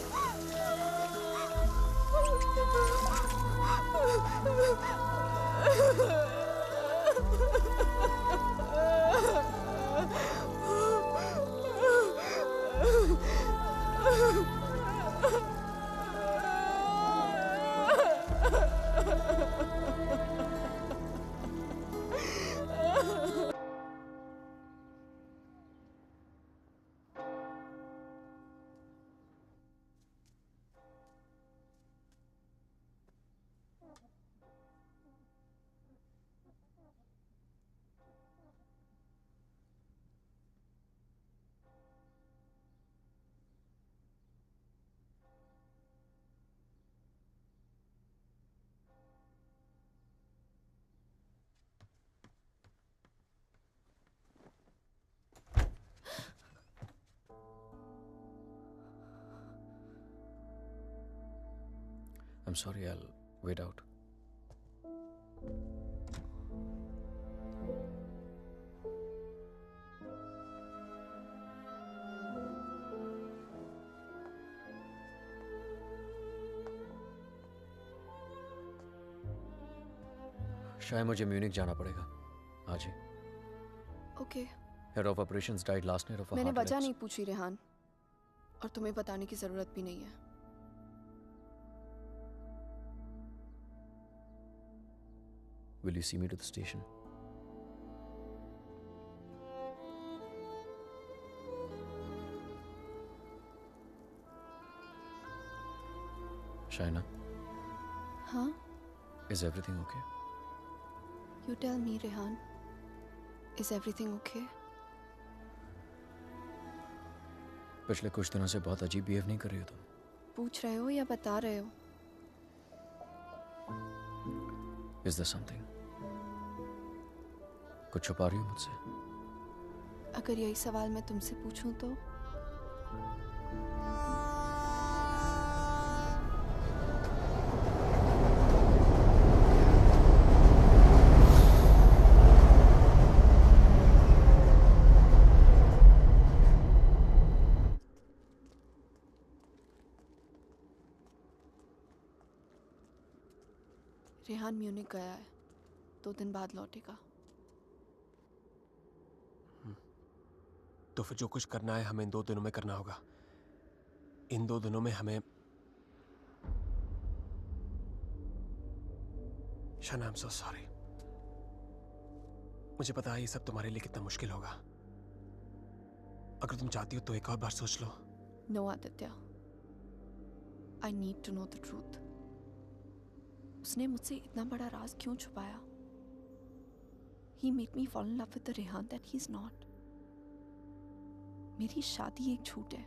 I'm sorry, I'll wait out. शायद मुझे Munich जाना पड़ेगा आज ही. Okay. Head of operations died last night ऑफ मैंने वजह नहीं पूछी रेहान, और तुम्हें बताने की जरूरत भी नहीं है. Will you see me to the station? Shaina? हाँ? Is everything okay? You tell me, Rehan. Is everything okay? पिछले कुछ दिनों से बहुत अजीब बिहेव नहीं कर रही हो तुम. पूछ रहे हो या बता रहे हो? Is there something? कुछ छुपा रही हो मुझसे? अगर यही सवाल मैं तुमसे पूछूं तो? रेहान म्यूनिक गया है, 2 दिन बाद लौटेगा. तो फिर जो कुछ करना है हमें इन 2 दिनों में करना होगा. इन 2 दिनों में हमें शाना, I'm so sorry. मुझे पता है ये सब तुम्हारे लिए कितना मुश्किल होगा. अगर तुम चाहती हो तो एक और बार सोच लो. No, Aditya. I need to know the truth. उसने मुझसे इतना बड़ा राज क्यों छुपाया? He made me fall in love with the Rehan that he's not. मेरी शादी एक झूठ है,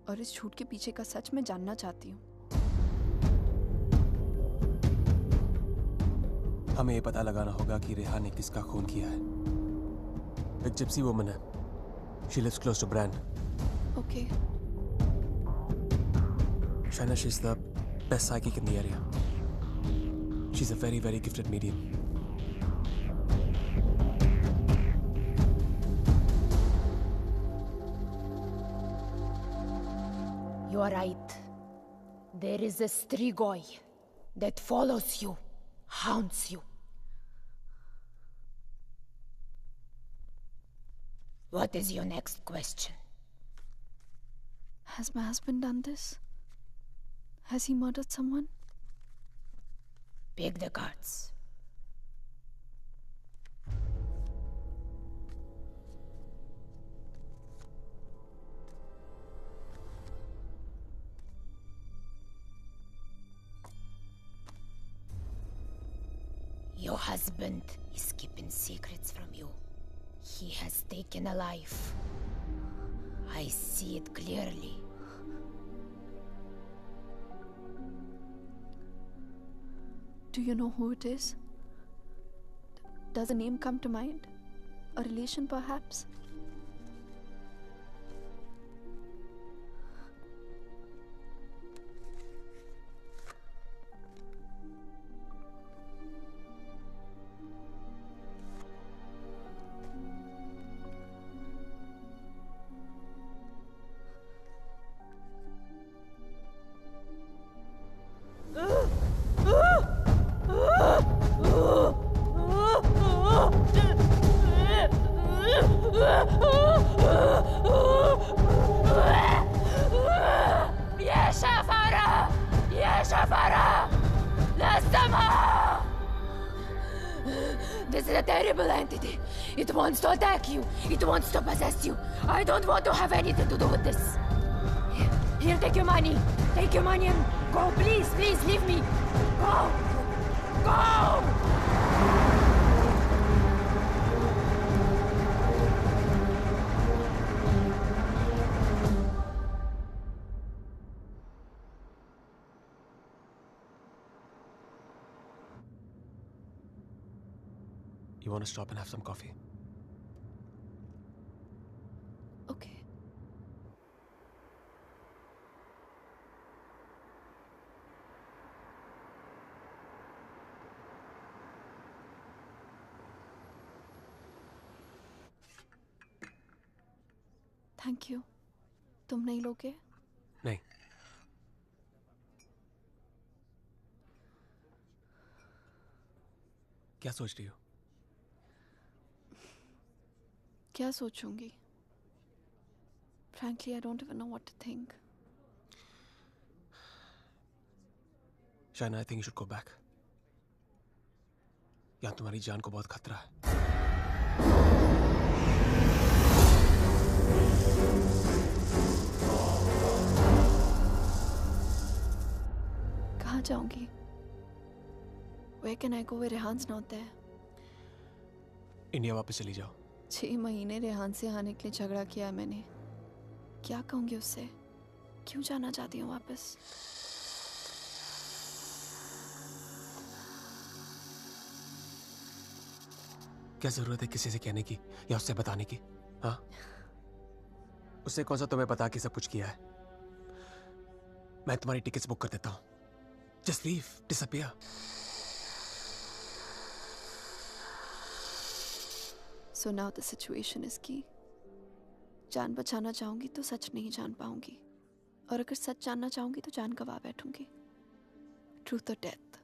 और इस झूठ के पीछे का सच मैं जानना चाहती हूँ. हमें ये पता लगाना होगा कि रेहान ने किसका खून किया है. एक जिप्सी वुमन है. She lives close to Bran. Okay. Shaina, she's the best psychic in the area. She's a very, very gifted medium. You are right. There is a Strigoi that follows you, haunts you. What is your next question? Has my husband done this? Has he murdered someone? Pick the cards. Your husband is keeping secrets from you. He has taken a life. I see it clearly. Do you know who it is? Does a name come to mind? A relation, perhaps? This is a terrible entity. It wants to attack you. It wants to possess you. I don't want to have anything to do with this. Here, take your money. Take your money and go. Please, please, leave me. Go. Go! You want to stop and have some coffee? Okay. Thank you. तुम नहीं लोगे? नहीं। क्या सोच रही हो? क्या सोचूंगी? Frankly, I don't even know what to think. Shaina, I think you should go back. यहाँ तुम्हारी जान को बहुत खतरा है। कहाँ जाऊंगी? Where can I go where रेहान's not there? India वापस चली जाओ। 6 महीने रेहान से आने के लिए झगड़ा किया है मैंने। क्या कहूंगी उससे? क्यों जाना चाहती हूँ वापस? क्या जरूरत है किसी से कहने की या उससे बताने की? हाँ, उससे कौन सा तुम्हें बता के सब कुछ किया है? मैं तुम्हारी टिकट्स बुक कर देता हूँ। Just leave, disappear. So now the situation is key. जान बचाना चाहूंगी तो सच नहीं जान पाऊंगी, और अगर सच जानना चाहूंगी तो जान गवा बैठूंगी। Truth or death?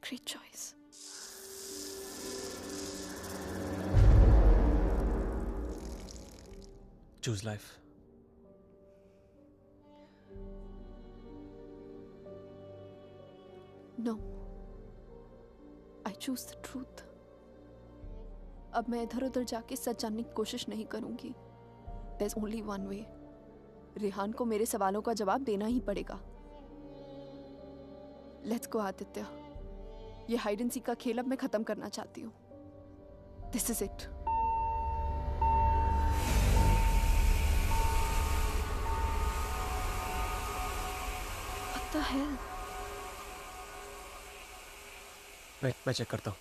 Great choice. Choose life. No. I choose the truth. अब मैं इधर उधर जाके सच जानने की कोशिश नहीं करूंगी। There's only one way. Rehan को मेरे सवालों का जवाब देना ही पड़ेगा। Let's go, Aditya. ये हाइड एंड सीक का खेल अब मैं खत्म करना चाहती हूँ। This is it. What the hell? मैं चेक करता हूँ।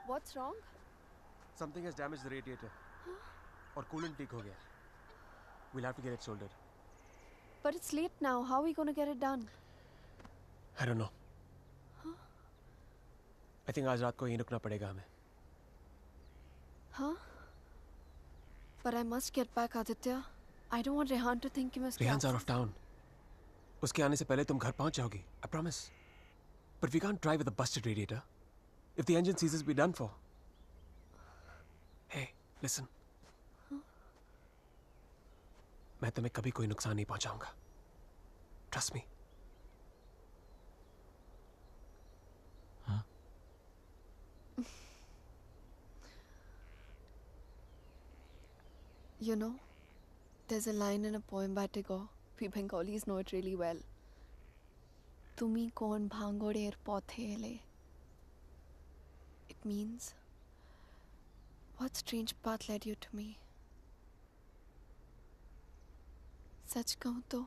What's wrong? Something has damaged the radiator. और coolant leak हो गया। We'll have to get it soldered. But it's late now. How are we going to get it done? I don't know. I think आज रात को यहीं रुकना पड़ेगा हमें। Huh? But I must get back, Aditya. I don't want Rehan to think he must. Rehan's out of town. उसके आने से पहले तुम घर पहुंच जाओगी। I promise. But we can't drive with a busted radiator. If the engine seizes, we're done for. Hey, listen. मैं तुम्हें कभी कोई नुकसान नहीं पहुंचाऊंगा। Trust me. हाँ? You know, there's a line in a poem by Tagore. We Bengalis know it really well. Tumi kon bhangoder pothele. It means, what strange path led you to me? सच कहूं तो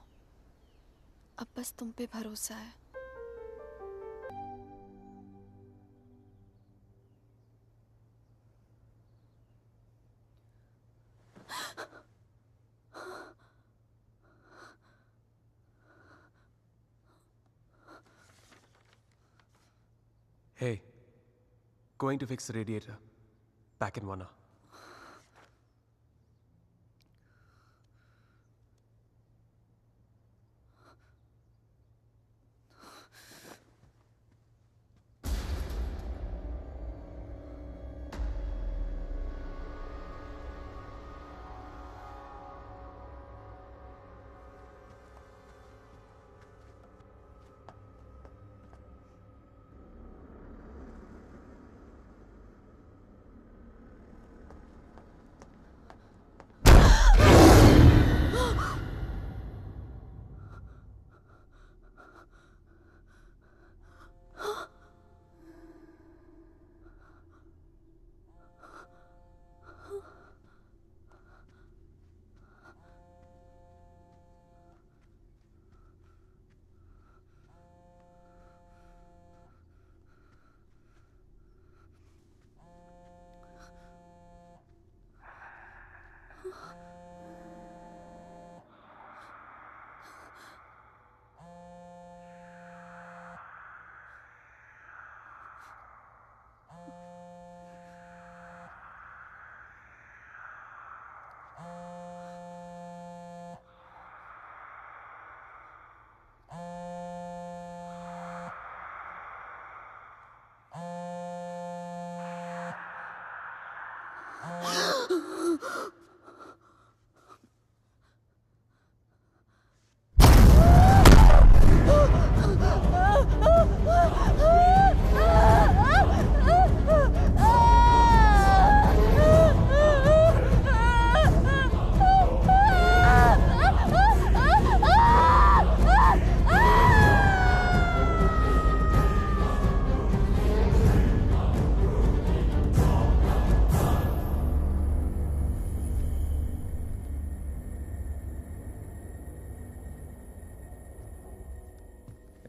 अब बस तुम पे भरोसा है। Hey, going to fix the radiator. Back in 1 hour.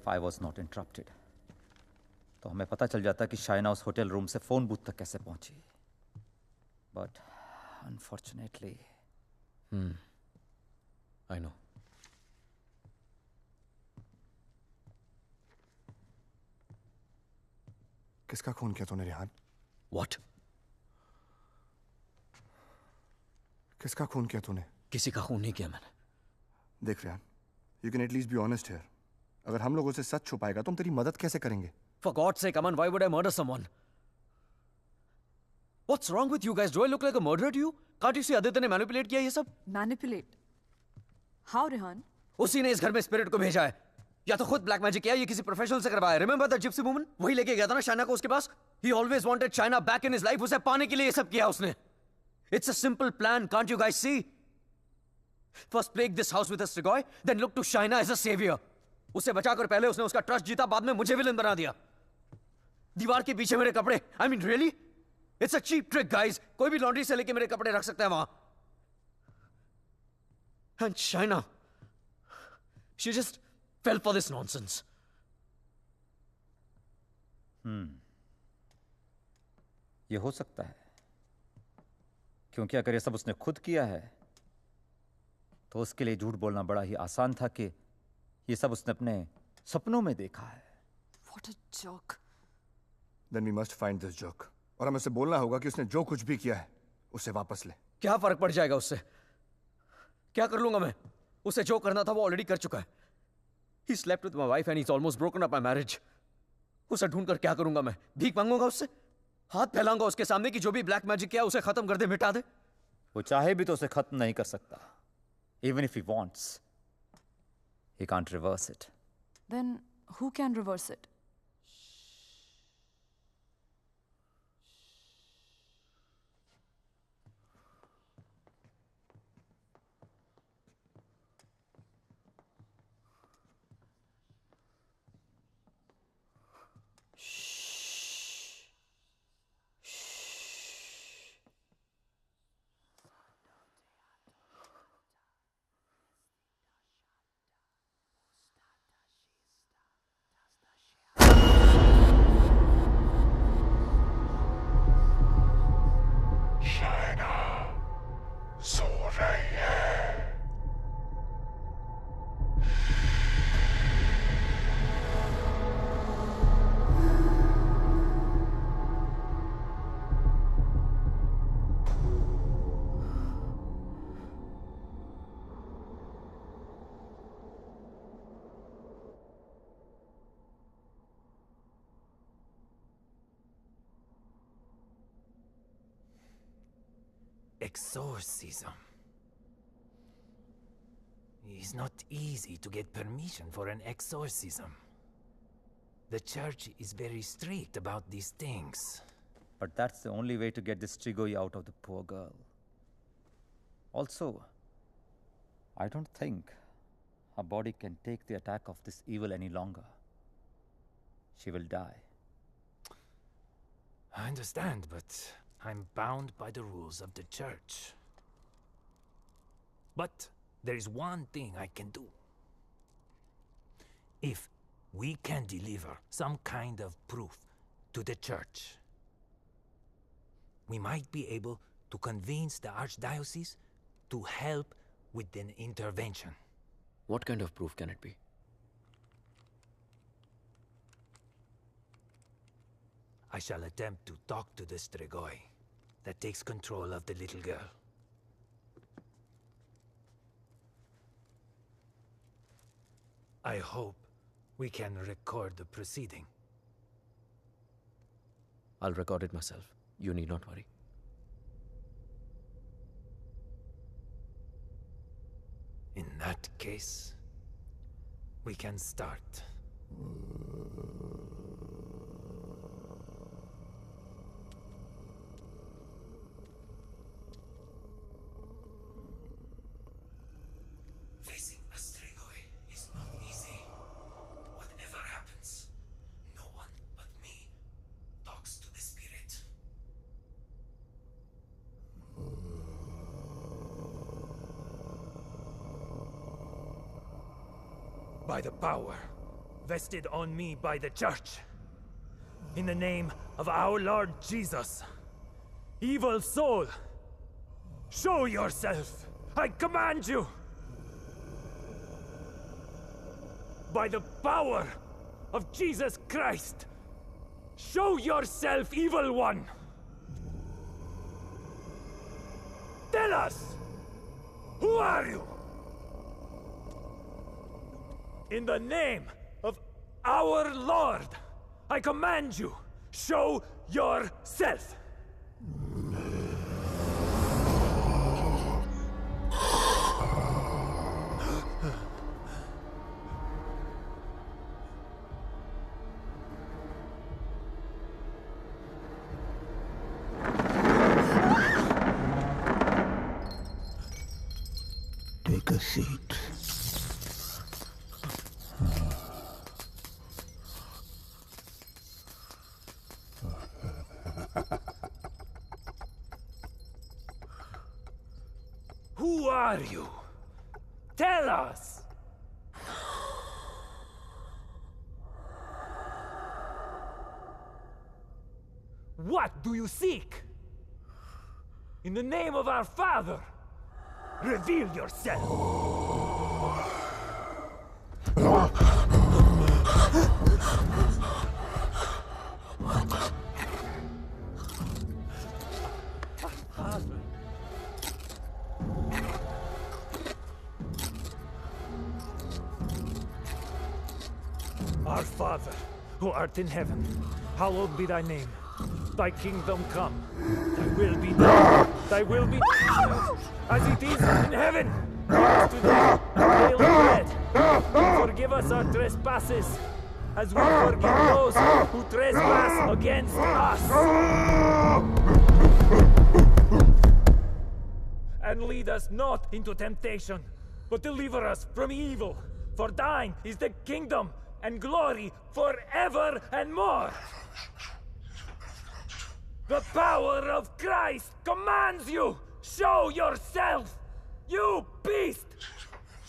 If I was not interrupted, तो हमें पता चल जाता कि शाइना उस होटल रूम से फोन बूथ तक कैसे पहुंची. But unfortunately, I know. किसका खून किया तूने रेहान? What? किसका खून किया तूने? किसी का खून नहीं किया मैंने. देख Rehan, you can at least be honest here. अगर हम लोगों से सच छुपाएगा तो हम तेरी मदद कैसे करेंगे? For God's sake, Aman, why would I murder someone? What's wrong with you guys? Do I look like a murderer to you? Can't you see Aditya ने मैनिपुलेट किया ये सब? Manipulate? How, Rehan? उसी ने इस घर में स्पिरिट को भेजा है. या तो खुद ब्लैक मैजिक किया, ये किसी प्रोफेशनल से करवाया. Remember the gypsy woman? वही लेके गया था ना शाइना को उसके पास. He always wanted Shaina back in his life. उसे पाने के लिए ये सब किया उसने. It's a simple plan, can't you guys see? First plague this house with a Strigoi, then look to Shaina as a savior. उसे बचाकर पहले उसने उसका ट्रस्ट जीता, बाद में मुझे विलन बना दिया. दीवार के पीछे मेरे कपड़े. I mean, really? It's a cheap trick, guys. कोई भी लॉन्ड्री से लेके मेरे कपड़े रख सकता है वहां. And Shaina, she just fell for this nonsense. ये हो सकता है, क्योंकि अगर ये सब उसने खुद किया है तो उसके लिए झूठ बोलना बड़ा ही आसान था कि ये सब उसने अपने सपनों में देखा है. What a joke. Then we must find this joke. और हमें उसे बोलना होगा कि उसने जो कुछ भी किया है उसे वापस ले. क्या फर्क पड़ जाएगा उससे? क्या कर लूंगा मैं? उसे जो करना था वो ऑलरेडी कर चुका है. He slept with my wife and he's almost broken up my marriage. उसे ढूंढकर क्या करूंगा मैं? भीख मांगूंगा उससे? हाथ फैलाऊंगा उसके सामने कि जो भी ब्लैक मैजिक किया उसे खत्म कर दे, मिटा दे? वो चाहे भी तो उसे खत्म नहीं कर सकता. Even if he wants, he can't reverse it. Then who can reverse it? Exorcism. It's not easy to get permission for an exorcism. The church is very strict about these things. But that's the only way to get this Strigoi out of the poor girl. Also, I don't think her body can take the attack of this evil any longer. She will die. I understand, but I'm bound by the rules of the church. But there is one thing I can do. If we can deliver some kind of proof to the church, we might be able to convince the archdiocese to help with an intervention. What kind of proof can it be? I shall attempt to talk to the Strigoi that takes control of the little girl. I hope we can record the proceeding. I'll record it myself. You need not worry. that case, we can start. Facing a straightaway is not easy. Whatever happens, no one but me talks to the spirit. By the power vested on me by the Church, in the name of our Lord Jesus, evil soul, show yourself! I command you! By the power of Jesus Christ, show yourself, evil one! Tell us! Who are you? In the name of our Lord, I command you, show yourself! Take a seat. Who are you? Tell us! What do you seek? In the name of our Father, reveal yourself! Our Father, who art in heaven, hallowed be thy name. Thy kingdom come. Thy will be done. Thy will be done as it is in heaven. Give us today our daily bread. And forgive us our trespasses, as we forgive those who trespass against us. And lead us not into temptation, but deliver us from evil. For thine is the kingdom and glory forever and more. The power of Christ commands you! Show yourself! You beast!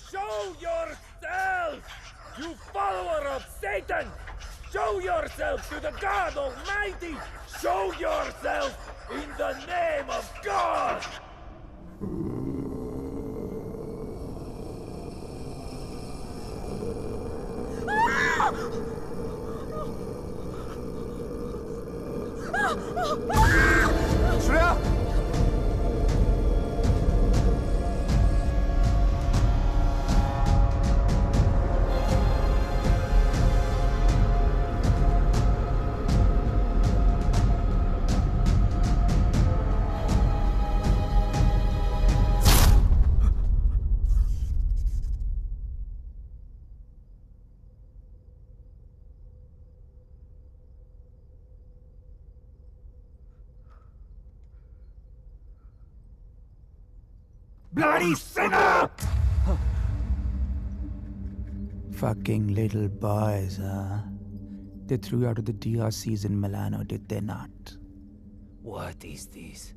Show yourself! You follower of Satan! Show yourself to the God Almighty! Show yourself in the name of God! Shreya! Bloody sinner! Fucking little boys, huh? They threw you out of the DRCs in Milano, did they not? What is this?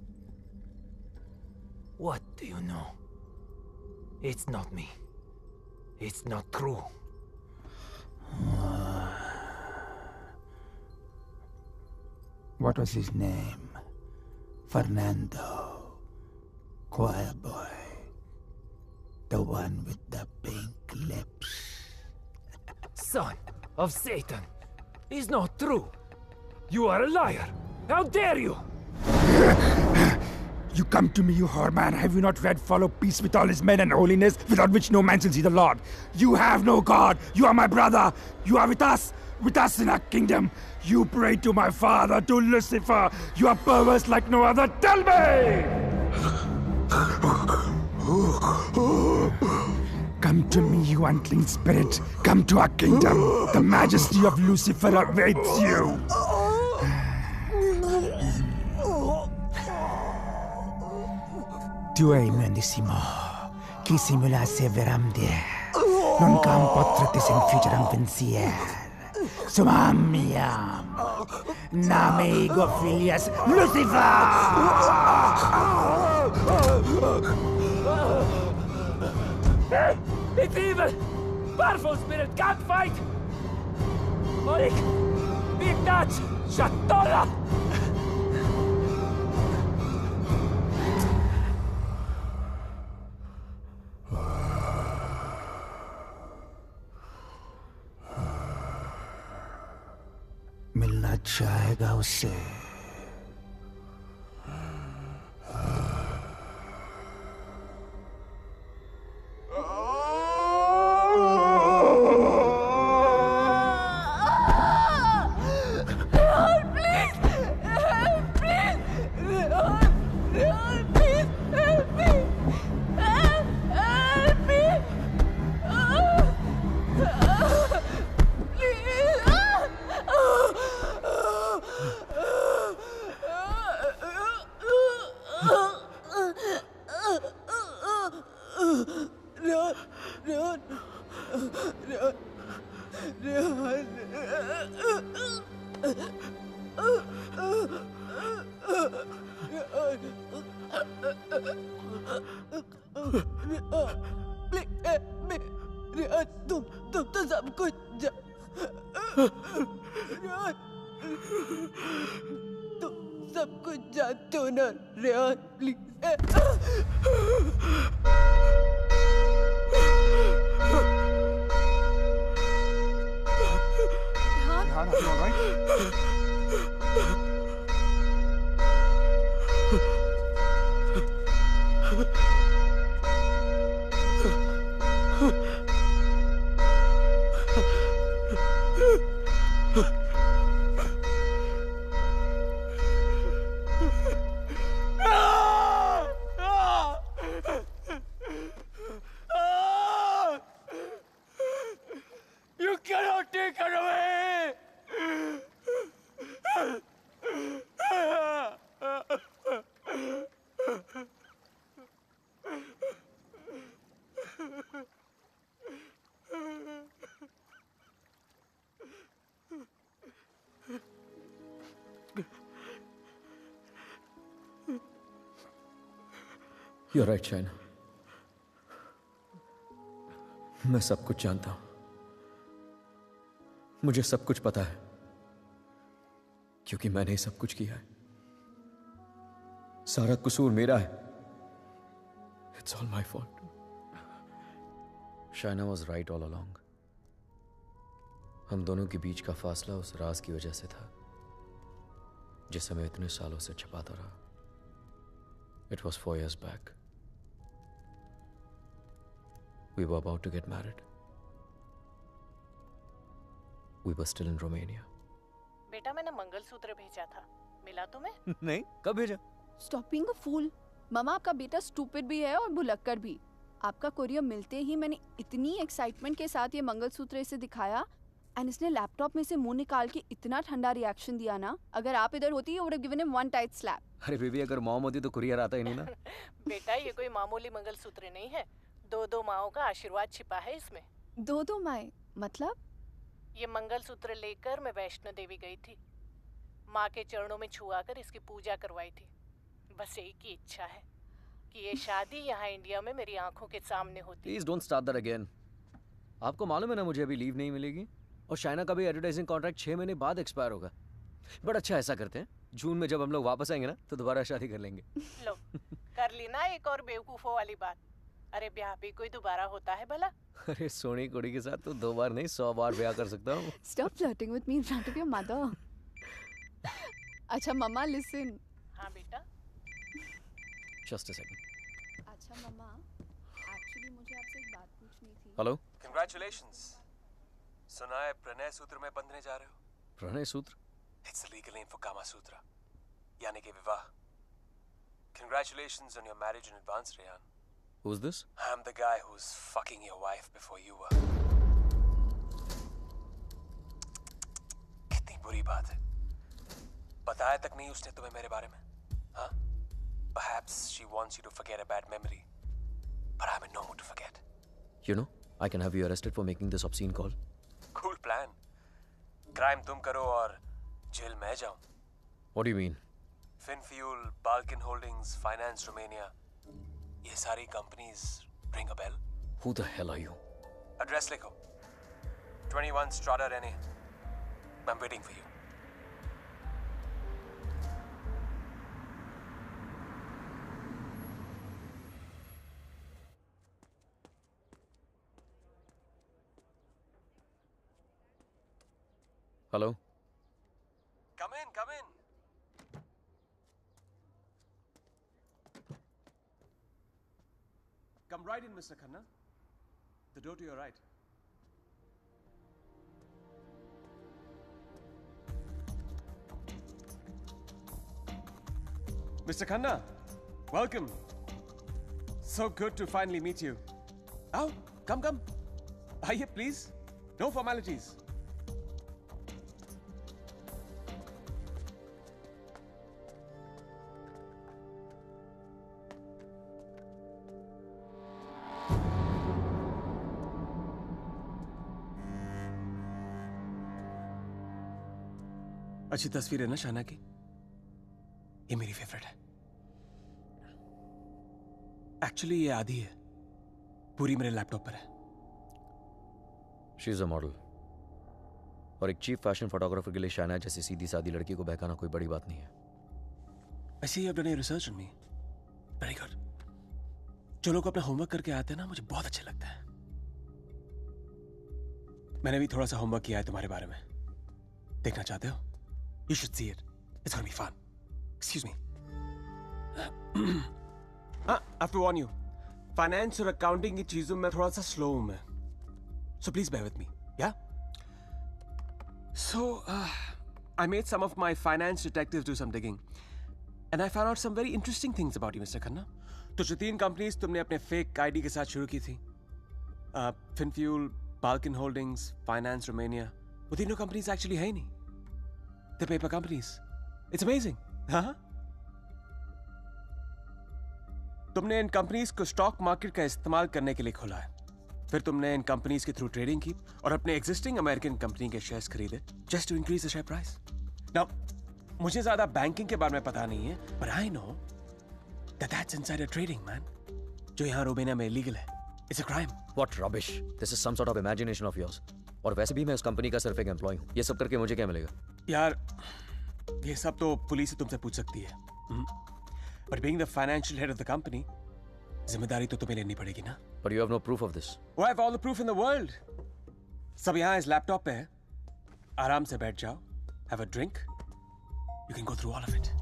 What do you know? It's not me. It's not true. What was his name? Fernando. Choir boy. The one with the pink lips. Son of Satan! Is not true! You are a liar! How dare you! You come to me, you whore man. Have you not read Follow Peace with all his men and holiness, without which no man shall see the Lord? You have no God. You are my brother. You are with us in our kingdom. You pray to my father, to Lucifer. You are perverse like no other. Tell Come to me, you unclean spirit. Come to our kingdom. The majesty of Lucifer awaits you. Tu hai nandissimo, chi simula severamde. Non cam potrete senfigeram pensier. Sumamiam. Name ego filias Lucifer! It's evil! Powerful spirit can't fight! Orik! Big Dutch! Shatola! मिलना चाहेगा उससे तुम तो सब कुछ तुम सब कुछ जानते हो ना Rehan please Rehan, are you all right? You cannot take her away! You're right, China. मैं सब कुछ जानता हूं. मुझे सब कुछ पता है क्योंकि मैंने ही सब कुछ किया है. सारा कसूर मेरा है. It's all my fault. Shaina was right all along. हम दोनों के बीच का फासला उस राज की वजह से था जिसे मैं इतने सालों से छुपाता रहा. It was 4 years back. We were about to get married. We were still in Romania. बेटा मैंने मंगलसूत्र भेजा था. मिला तुम्हें? नहीं, कब भेजा? Stop being a fool. मामा आपका बेटा स्टूपिड भी है और भुलक्कड़ भी. आपका कोरियर मिलते ही मैंने इतनी एक्साइटमेंट के साथ ये मंगलसूत्र इसे दिखाया एंड इसने लैपटॉप में से मुंह निकाल के इतना ठंडा रिएक्शन दिया ना. अगर आप इधर होती you would have given him one tight slap. अरे बेबी, अगर मॉम होती तो कुरियर आता ही नहीं ना. बेटा ये कोई मामूली मंगलसूत्र नहीं है. 2 माओं का आशीर्वाद छिपा है इसमें. 2 माएं मतलब? ये मंगलसूत्र लेकर मैं वैष्णो देवी गई थी. माँ के चरणों में छुआकर इसकी पूजा करवाई थी. बस एक ही इच्छा है कि ये शादी यहाँ इंडिया में मेरी आंखों के सामने होती. Please don't start that again. आपको मालूम है ना मुझे अभी लीव नहीं मिलेगी और शाइना का भी एडवर्टाइजिंग कॉन्ट्रैक्ट 6 महीने बाद एक्सपायर होगा. बट अच्छा ऐसा करते हैं, जून में जब हम लोग वापस आएंगे ना तो दोबारा शादी कर लेंगे. लो कर ली ना एक और बेवकूफों वाली बात. अरे ब्याह भी कोई दोबारा होता है भला? अरे सोनी कुड़ी के साथ तो 2 बार नहीं 100 बार ब्याह कर सकता हूँ. Stop flirting with me in front of your mother. अच्छा मम्मा listen. हाँ बेटा. Just a second. अच्छा मम्मा, एक्चुअली मुझे आपसे एक बात पूछनी थी. हेलो. Congratulations. सुना है प्रणय सूत्र में बंधने जा रहे हो? प्रणय सूत्र? It's the legal name for Kama Sutra. यानी कि विवाह. Congratulations on your marriage in advance, Rehan. Who's this? I'm the guy who's fucking your wife before you were. कितनी बुरी बात है। बताया तक नहीं उसने तुम्हें मेरे बारे में, हाँ? Perhaps she wants you to forget a bad memory, but I'm in no mood to forget. You know, I can have you arrested for making this obscene call. Cool plan. Crime तुम करो और jail मैं जाऊं. What do you mean? Finfuel, Balkan Holdings, Finance Romania. ये सारी companies ring a bell? Who the hell are you? Address लिखो. 21 Strada Rene. I'm waiting for you. Hello? Come in, come in. Come right in, Mr. Khanna. The door to your right. Mr. Khanna, welcome. So good to finally meet you. Oh, come. Aye, please. No formalities. अच्छी तस्वीर है ना शाना की? ये मेरी favourite है। Actually ये आधी है, पूरी मेरे लैपटॉप पर है। She is a model. और एक चीफ फैशन फोटोग्राफर के लिए शाना जैसी सीधी सादी लड़की को बहकाना कोई बड़ी बात नहीं है। I see you have done your research on me. Very good. जो लोग अपना होमवर्क करके आते हैं ना, मुझे बहुत अच्छा लगता है। मैंने भी थोड़ा सा होमवर्क किया है तुम्हारे बारे में। देखना चाहते हो? You should see it. It's gonna be fun. Excuse me. I have to warn you. Finance और accounting की चीजों में थोड़ा सा slow हूँ मैं. So please bear with me. Yeah? So, I made some of my finance detectives do some digging. And I found out some very interesting things about you, Mr. Khanna. तो जो 3 companies तुमने अपने fake ID के साथ शुरू की थी, Finfuel, Balkan Holdings, Finance Romania, वो तीनों companies actually है ही नहीं. The paper companies. It's amazing. हाँ? तुमने इन कंपनीज को स्टॉक मार्केट का इस्तेमाल करने के लिए खोला है। फिर तुमने इन कंपनीज के थ्रू ट्रेडिंग की और अपने एग्जिस्टिंग अमेरिकन कंपनी के शेयर्स खरीदे just to increase the share price. Now मुझे ज्यादा बैंकिंग के बारे में पता नहीं है, but I know that that's insider trading, man. जो यहाँ रोमेनिया में इलीगल है। It's a crime. What rubbish. This is some sort of imagination of yours. और वैसे भी मैं उस कंपनी का सिर्फ एक एम्प्लॉय हूँ। ये सब करके मुझे क्या मिलेगा? यार ये सब तो पुलिस से तुमसे पूछ सकती है। But being the financial head of the company, जिम्मेदारी तो तुम्हें लेनी पड़ेगी ना? But you have no proof of this. Oh, I have all the proof in the world. सब यहाँ इस लैपटॉप पे है। आराम से बैठ जाओ, have a drink. You can go through all of it.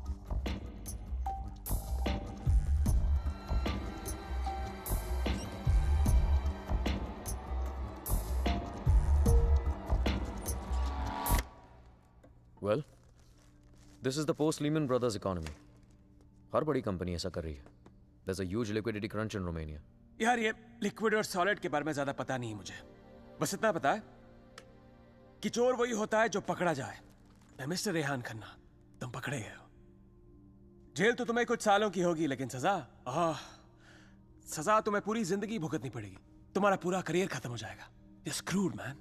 Well, this is the post-Lehman Brothers economy. हर बड़ी कंपनी ऐसा कर रही है. There's a huge liquidity crunch in Romania. यार ये लिक्विड और सॉलिड के बारे में ज्यादा पता नहीं मुझे। बस इतना पता है कि चोर वही होता है जो पकड़ा जाए। मिस्टर रेहान खन्ना, तुम पकड़े गए हो। जेल तो तुम्हें कुछ सालों की होगी, लेकिन सजा तुम्हें पूरी जिंदगी भुगतनी पड़ेगी। तुम्हारा पूरा करियर खत्म हो जाएगा। You're screwed, man.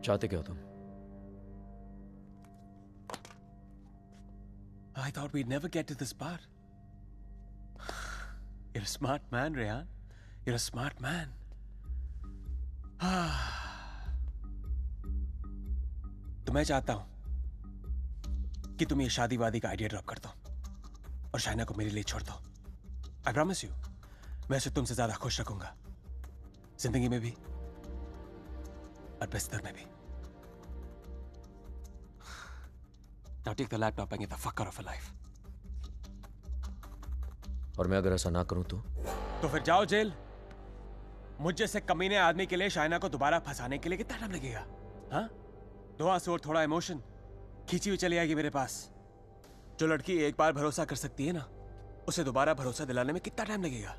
चाहते क्या हो तुम? I thought we'd never get to this part. You're a smart man, Rehan. You're a smart man. तो मैं चाहता हूं कि तुम ये शादी वादी का आइडिया ड्रॉप कर दो और शाइना को मेरे लिए छोड़ दो। I promise you, मैं उसे तुमसे ज्यादा खुश रखूंगा, जिंदगी में भी और बिस्तर में भी। Now take the laptop and get the fuck out of her life. और मैं अगर ऐसा ना करूं तो फिर जाओ जेल। मुझ जैसे कमीने आदमी के लिए शाइना को दोबारा फंसाने के लिए कितना टाइम लगेगा? हाँ? 2 आंसू और थोड़ा इमोशन, खींची हुई चली आएगी मेरे पास। जो लड़की एक बार भरोसा कर सकती है ना, उसे दोबारा भरोसा दिलाने में कितना टाइम लगेगा?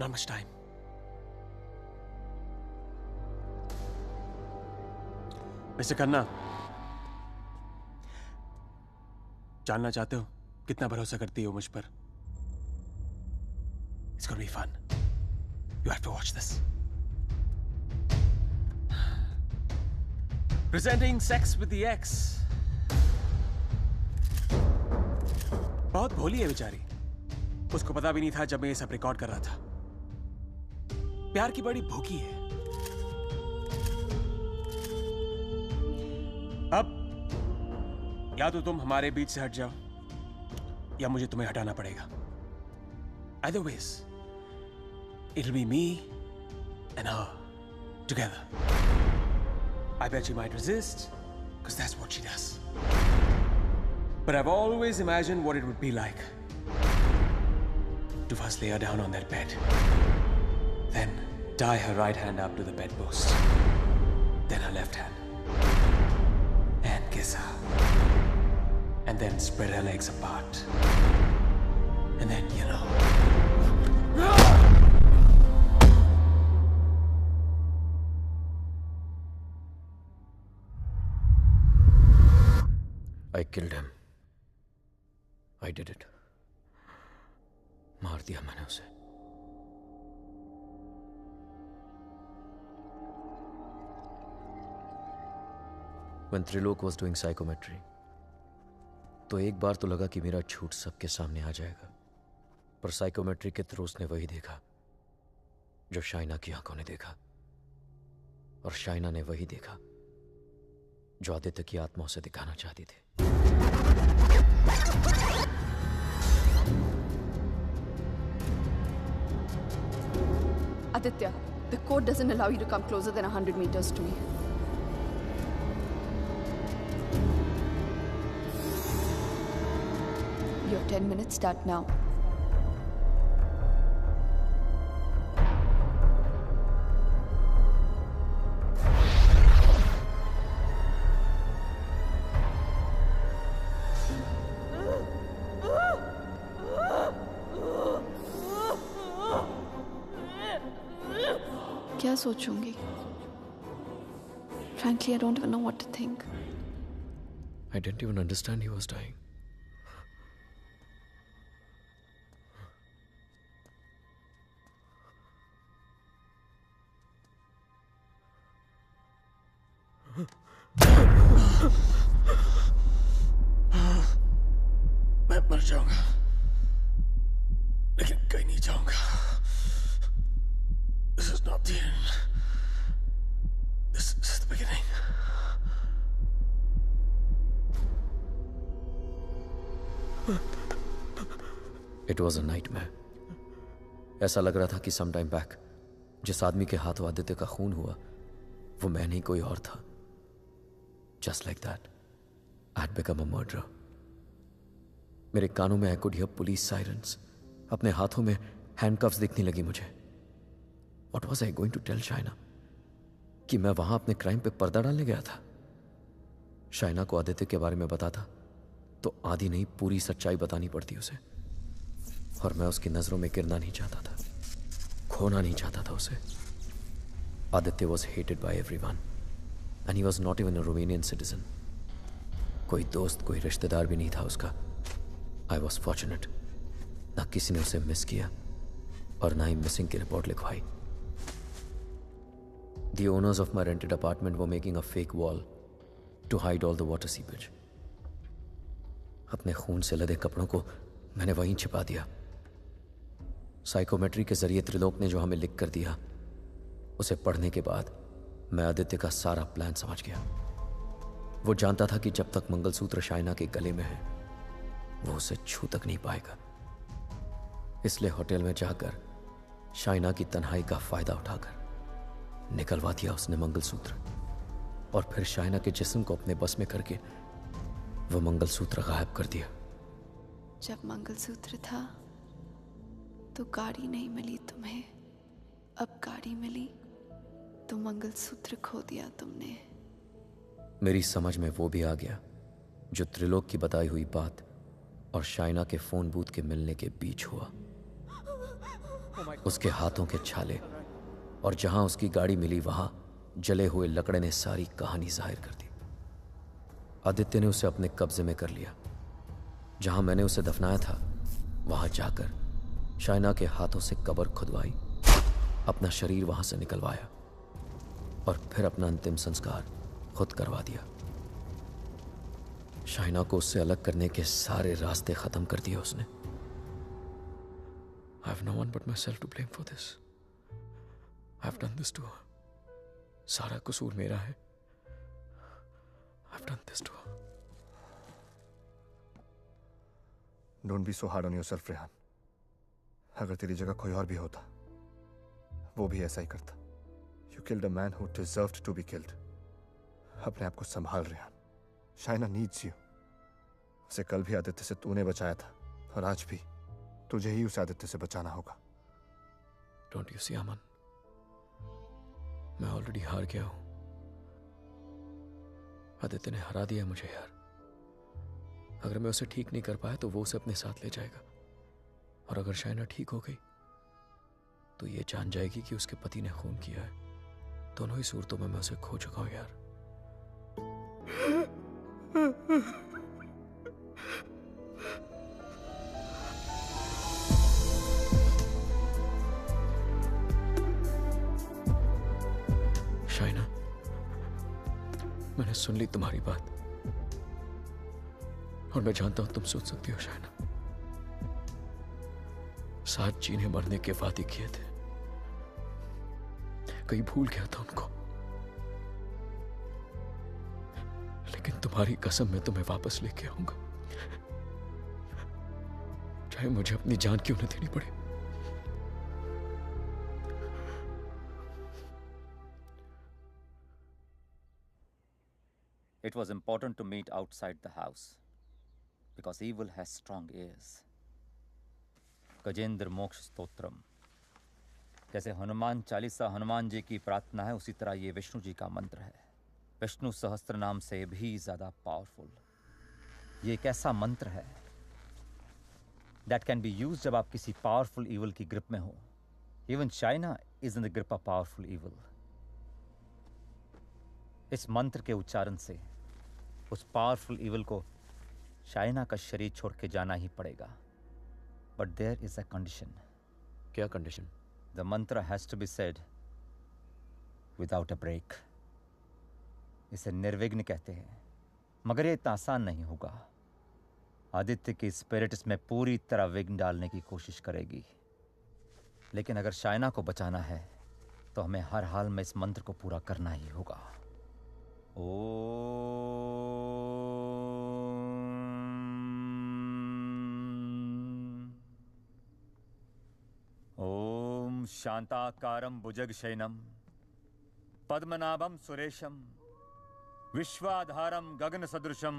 Not much time. Mister Khanna, जानना चाहते हो कितना भरोसा करती हो मुझ पर? It's gonna be fun. You have to watch this. Presenting Sex with the Ex. बहुत भोली है बेचारी। उसको पता भी नहीं था जब मैं ये सब रिकॉर्ड कर रहा था। प्यार की बड़ी भूखी है। अब या तो तुम हमारे बीच से हट जाओ या मुझे तुम्हें हटाना पड़ेगा। Either ways, it'll be me and her together. I bet she might resist, because that's what she does. But I've always imagined what it would be like to first lay her down on that bed, then tie her right hand up to the bedpost, then her left hand, and kiss her, and then spread her legs apart, and then, you know. I killed him. I did it. मार दिया मैंने उसे। When Trilok was doing psychometry, तो एक बार तो लगा कि मेरा झूठ सबके सामने आ जाएगा, पर साइकोमेट्री के थ्रू उसने वही देखा जो शाइना की आंखों ने देखा, और शाइना ने वही देखा जो आदित्य की आत्मा उसे दिखाना चाहती थी। Aditya, the code doesn't allow you to come closer than 100 meters to me. Your 10 minutes start now. क्या सोचूंगी? Frankly, I don't even know what to think. I didn't even understand he was dying. मैं मर जाऊंगा, लेकिन कहीं नहीं जाऊंगा। This is not the end. This is the beginning. It was a nightmare. ऐसा लग रहा था कि some time back जिस आदमी के हाथों आदित्य का खून हुआ वो मैं नहीं कोई और था। Just like that, I had become a murderer. मेरे कानों में I could hear police sirens. अपने हाथों में handcuffs दिखने लगी मुझे। What was I going to tell Shaina? कि मैं वहां अपने क्राइम पे पर्दा डालने गया था। शाइना को आदित्य के बारे में बताता तो आधी नहीं पूरी सच्चाई बतानी पड़ती उसे, और मैं उसकी नजरों में गिरना नहीं चाहता था, खोना नहीं चाहता था उसे। Aditya was hated by everyone and he was not even a Romanian citizen. कोई दोस्त कोई रिश्तेदार भी नहीं था उसका। I was fortunate. ना किसी ने उसे मिस किया और ना ही मिसिंग की रिपोर्ट लिखवाई। The owners of my rented apartment were making a fake wall to hide all the water seepage. अपने खून से लदे कपड़ों को मैंने वहीं छिपा दिया। साइकोमेट्री के जरिए त्रिलोक ने जो हमें लिख कर दिया उसे पढ़ने के बाद मैं आदित्य का सारा प्लान समझ गया। वो जानता था कि जब तक मंगलसूत्र शाइना के गले में है वो उसे छू तक नहीं पाएगा। इसलिए होटल में जाकर शाइना की तन्हाई का फायदा उठाकर निकलवा दिया उसने मंगलसूत्र, और फिर शाइना के जिस्म को अपने बस में करके वो मंगलसूत्र गायब कर दिया। जब मंगलसूत्र था तो गाड़ी नहीं मिली तुम्हें, अब गाड़ी मिली तो मंगलसूत्र खो दिया तुमने। मेरी समझ में वो भी आ गया जो त्रिलोक की बताई हुई बात और शाइना के फोन बूथ के मिलने के बीच हुआ। उसके हाथों के छाले और जहां उसकी गाड़ी मिली वहां जले हुए लकड़े ने सारी कहानी जाहिर कर दी। आदित्य ने उसे अपने कब्जे में कर लिया। जहां मैंने उसे दफनाया था वहां जाकर शाइना के हाथों से कब्र खुदवाई, अपना शरीर वहां से निकलवाया और फिर अपना अंतिम संस्कार खुद करवा दिया। शाइना को उससे अलग करने के सारे रास्ते खत्म कर दिए उसने। I have no one but myself to blame for this. I have done this to her. सारा कसूर मेरा है। I have done this to her. Don't be so hard on yourself, Rehan. अगर तेरी जगह कोई और भी होता, वो भी ऐसा ही करता। You killed a man who deserved to be killed. अपने आप को संभाल रेहान। Shaina needs you. उसे कल भी आदित्य से तूने बचाया था और आज भी तुझे ही उस आदित्य से बचाना होगा। Don't you see, अमन? मैं ऑलरेडी हार गया हूं। आदित्य ने हरा दिया मुझे यार। अगर मैं उसे ठीक नहीं कर पाया तो वो उसे अपने साथ ले जाएगा, और अगर शाइना ठीक हो गई तो ये जान जाएगी कि उसके पति ने खून किया है। दोनों ही सूरतों में मैं उसे खो चुका हूं यार। शाइना, मैंने सुन ली तुम्हारी बात और मैं जानता हूं तुम सोच सकती हो शाइना। साथ जीने मरने के वादे किए थे, कहीं भूल गया था उनको, लेकिन तुम्हारी कसम मैं तुम्हें वापस लेके आऊंगा, चाहे मुझे अपनी जान क्यों न देनी पड़े। It was important to meet outside the house because evil has strong ears. Gajendra मोक्ष स्तोत्रम, जैसे हनुमान चालीसा हनुमान जी की प्रार्थना है, उसी तरह ये विष्णु जी का मंत्र है। विष्णु सहस्त्र नाम से भी ज्यादा पावरफुल। ये एक ऐसा मंत्र है that can be used जब आप किसी पावरफुल evil की ग्रिप में हो। Even China is in the grip of powerful evil. इस मंत्र के उच्चारण से उस पावरफुल इविल को शाइना का शरीर छोड़ के जाना ही पड़ेगा। But there is a condition. क्या condition? The mantra has to be said without a break. इसे निर्विघ्न कहते हैं, मगर ये इतना आसान नहीं होगा। आदित्य की स्पिरिट इसमें पूरी तरह विघ्न डालने की कोशिश करेगी, लेकिन अगर शाइना को बचाना है तो हमें हर हाल में इस मंत्र को पूरा करना ही होगा। ओम शांताकारं भुजगशयनं पद्मनाभं सुरेशं विश्वाधारं गगनसदृशं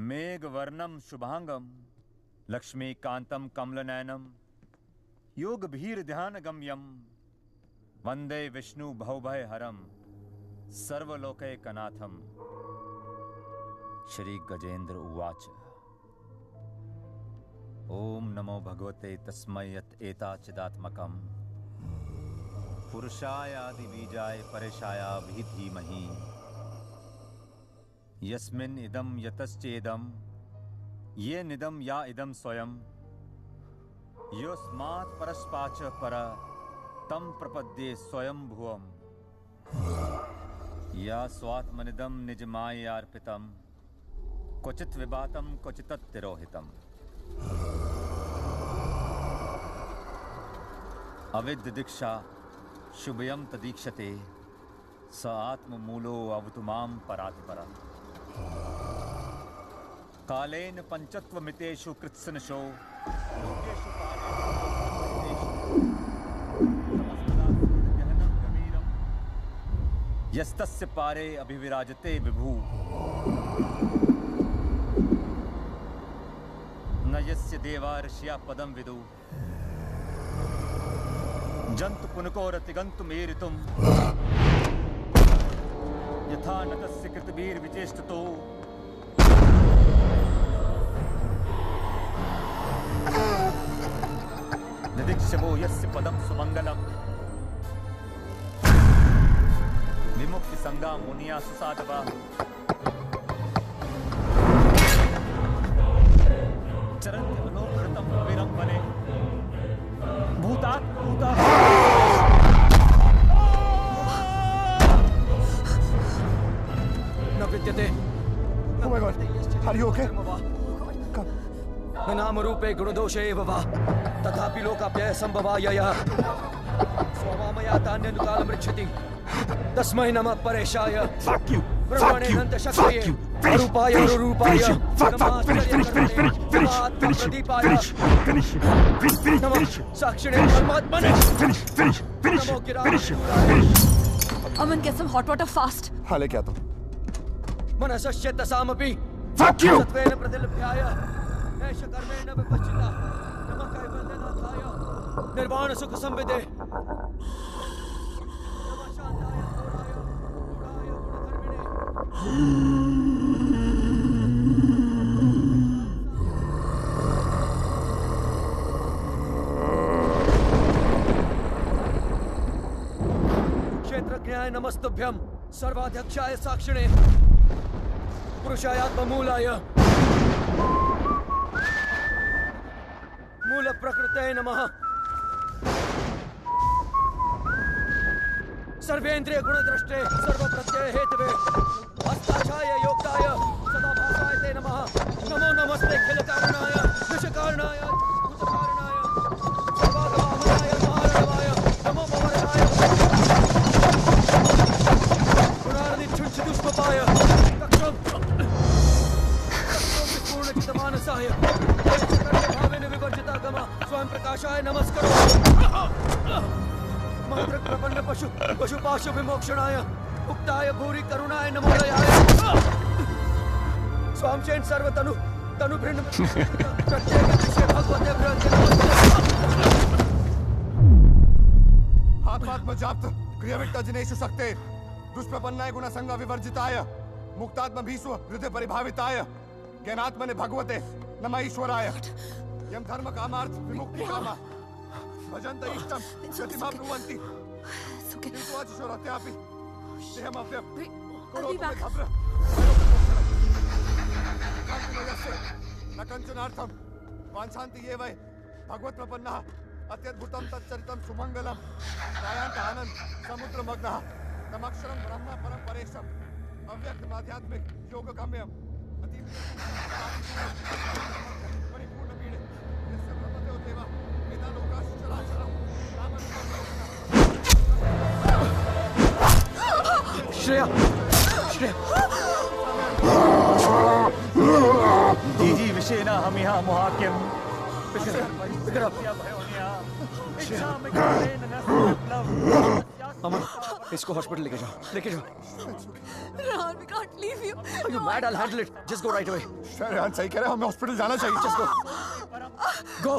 मेघवर्णं शुभांगं लक्ष्मीकान्तं कमलनयनं योगभीर्ध्यानगम्यं वंदे विष्णु भवभयहरं सर्वलोकैकनाथं। श्री गजेंद्र उवाच। ओम नमो भगवते तस्मै यत् एताचिदात्मकं पुरुषायादि बीजाय परेशायाभिः धीमहि यस्मिन् इदं यतश्चेदं ये निदं या इदं स्वयं योस्मात् परस्पाच पर तं प्रपद्ये स्वयं भुवम् या स्वात्मनिदं निजमायार्पितं क्वचित् विभातं क्वचित् तिरोहितम्। अविद्य दीक्षा शुभयं तदीक्षते स आत्ममूलो अवतु मां परात्परा। कालेन पंचत्वमितेषु कृत्सनशो लोकेषु यस्तस्य पारे अभिविराजते विभु न यस्य देवा ऋषिया पदं विदु जंतु पुनकोरतिगंतु मेरितुम यथा नतस्य कृतवीर विचेष्टतो शिवो यस्य पदम सुमंगलम विमुक्ति संगा मुनिया सुसाधवा चरन्ति मनोकृतम विरम वने भूतात् भूतात् न विद्यते। Oh my God, are you okay? न नाम रूपे गुणदोषे एव वा तथापि लोकाप्यय संभवायया स्ववामया तान्यनुकालमृच्छति तस्मै नमः परेशाय ब्रह्मणे अनंत शक्तये अरूपाय अरूपाय नमः साक्षिणे परमात्मने नमो गिराय। Aman, get some hot water fast. हाँ लेके आता हूँ। मनसश्चेतसामपि Fuck you! सत्वेन प्रतिलभ्याय ऐष कर्मेण विपश्चिता नमः कैवल्यनाथाय निर्वाण सुख संविदे नमः शांताय घोराय गुणाय गुणकर्मिणे। क्षेत्रज्ञाय नमस्तुभ्यं सर्वाध्यक्षाय साक्षिणे पुरुषायात्ममूलाय मूल प्रकृतये नमः सर्वेन्द्रिय गुणद्रष्टे सर्वप्रत्यय हेतवे हस्ताक्षाय योक्ताय सदाभासाय ते नमः नमो नमस्ते खिल कारणाय निष्कारणाय भूतकारणाय सर्वागमामनाय महारणवाय नमो भवरणाय गुणार्निच्छुञ्छिदुष्पपाय पूर्णचितमानसाय भावेन विवर्जितागम स्वयं प्रकाशाय नमस्करो मंत्र प्रपन्न पशुपाशु विमोक्षणाय उक्ताय भूरि करुणाय नमोदयाय स्वांशेन सर्वतनु तनुभृन्न प्रत्येक विषय भगवते भ्रंति आत्मात्मजाप्त क्रियाविट्टजनेषु शक्ते दुष्प्रपन्नाय गुणसंग विवर्जिताय मुक्तात्म भीष्व हृदय परिभाविताय ज्ञानात्मने भगवते नमः ईश्वराय यम धर्म कामार्थ विमुक्ति कामा भजन्त इष्टम गतिमाप्नुवन्ति किन्तु अजीश्वरत्यापि देहमप्यं करोतु मे घब्र कान्तिमयस्य न कञ्चनार्थं वाञ्छन्ति ये वै भगवत्प्रपन्नः अत्यद्भुतं तच्चरितं सुमङ्गलं गायन्त आनन्द समुद्रमग्नः तमक्षरं ब्रह्म परं परेशम् अव्यक्तम् आध्यात्मिक योगगम्यम् परिपूर्णपीडे यस्य ब्रह्मदेव देव वेदालोकाश्च चराचरम् श्रेया श्रेया जी विषेण हम यहाँ मुहाक्यम अमन इसको हॉस्पिटल लेके जाओ Rehan, we can't leave you. Are you mad? I'll handle it. Just go right away. Rehan सही कह रहे हैं, हमें हॉस्पिटल जाना चाहिए. Just go. Go.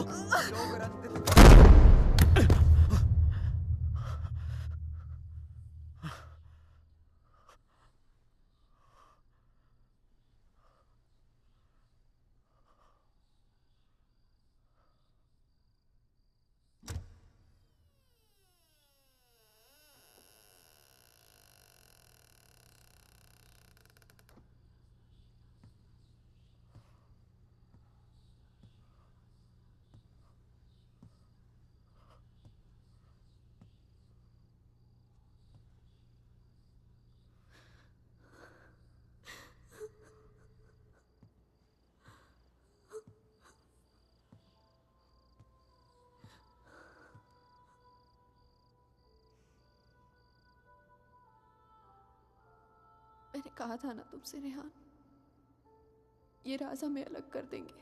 मैंने कहा था ना तुमसे रेहान, ये राज हमें अलग कर देंगे.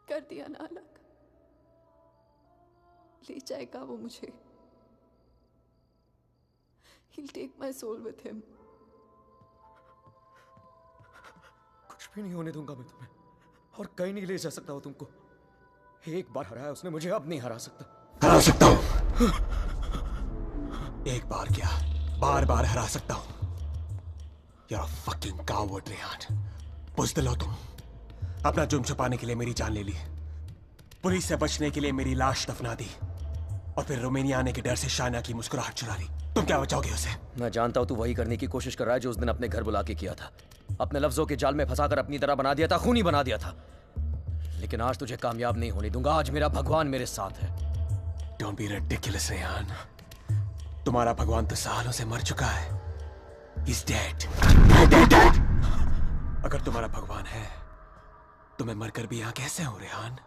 कर दिया ना अलग. ले जाएगा वो मुझे. He'll take my soul with him. कुछ भी नहीं होने दूंगा मैं तुम्हें, और कहीं नहीं ले जा सकता वो तुमको. एक बार हराया उसने मुझे, अब नहीं हरा सकता. हरा सकता हूं. एक बार क्या, बार बार हरा सकता हूं. You're a fucking coward, Rehan. बुज़दिल हो तुम. अपना जुर्म छुपाने के लिए मेरी जान ले ली. पुलिस से बचने के लिए मेरी लाश दफना दी और फिर रोमानिया आने के डर से शाइना की मुस्कुराहट चुरा ली। तुम क्या बचाओगे उसे? मैं जानता हूं तू वही करने की कोशिश कर रहा है जो उस दिन अपने घर बुला के किया था। अपने लफ्जों के जाल में फंसाकर अपनी तरह बना दिया था, खूनी बना दिया था। लेकिन आज तुझे कामयाब नहीं होने दूंगा। आज मेरा भगवान मेरे साथ है। Don't be ridiculous, Rehan. तुम्हारा भगवान तो सालों से मर चुका है। He's dead. अगर तुम्हारा भगवान है तो मैं मरकर भी यहाँ कैसे हूँ रेहान?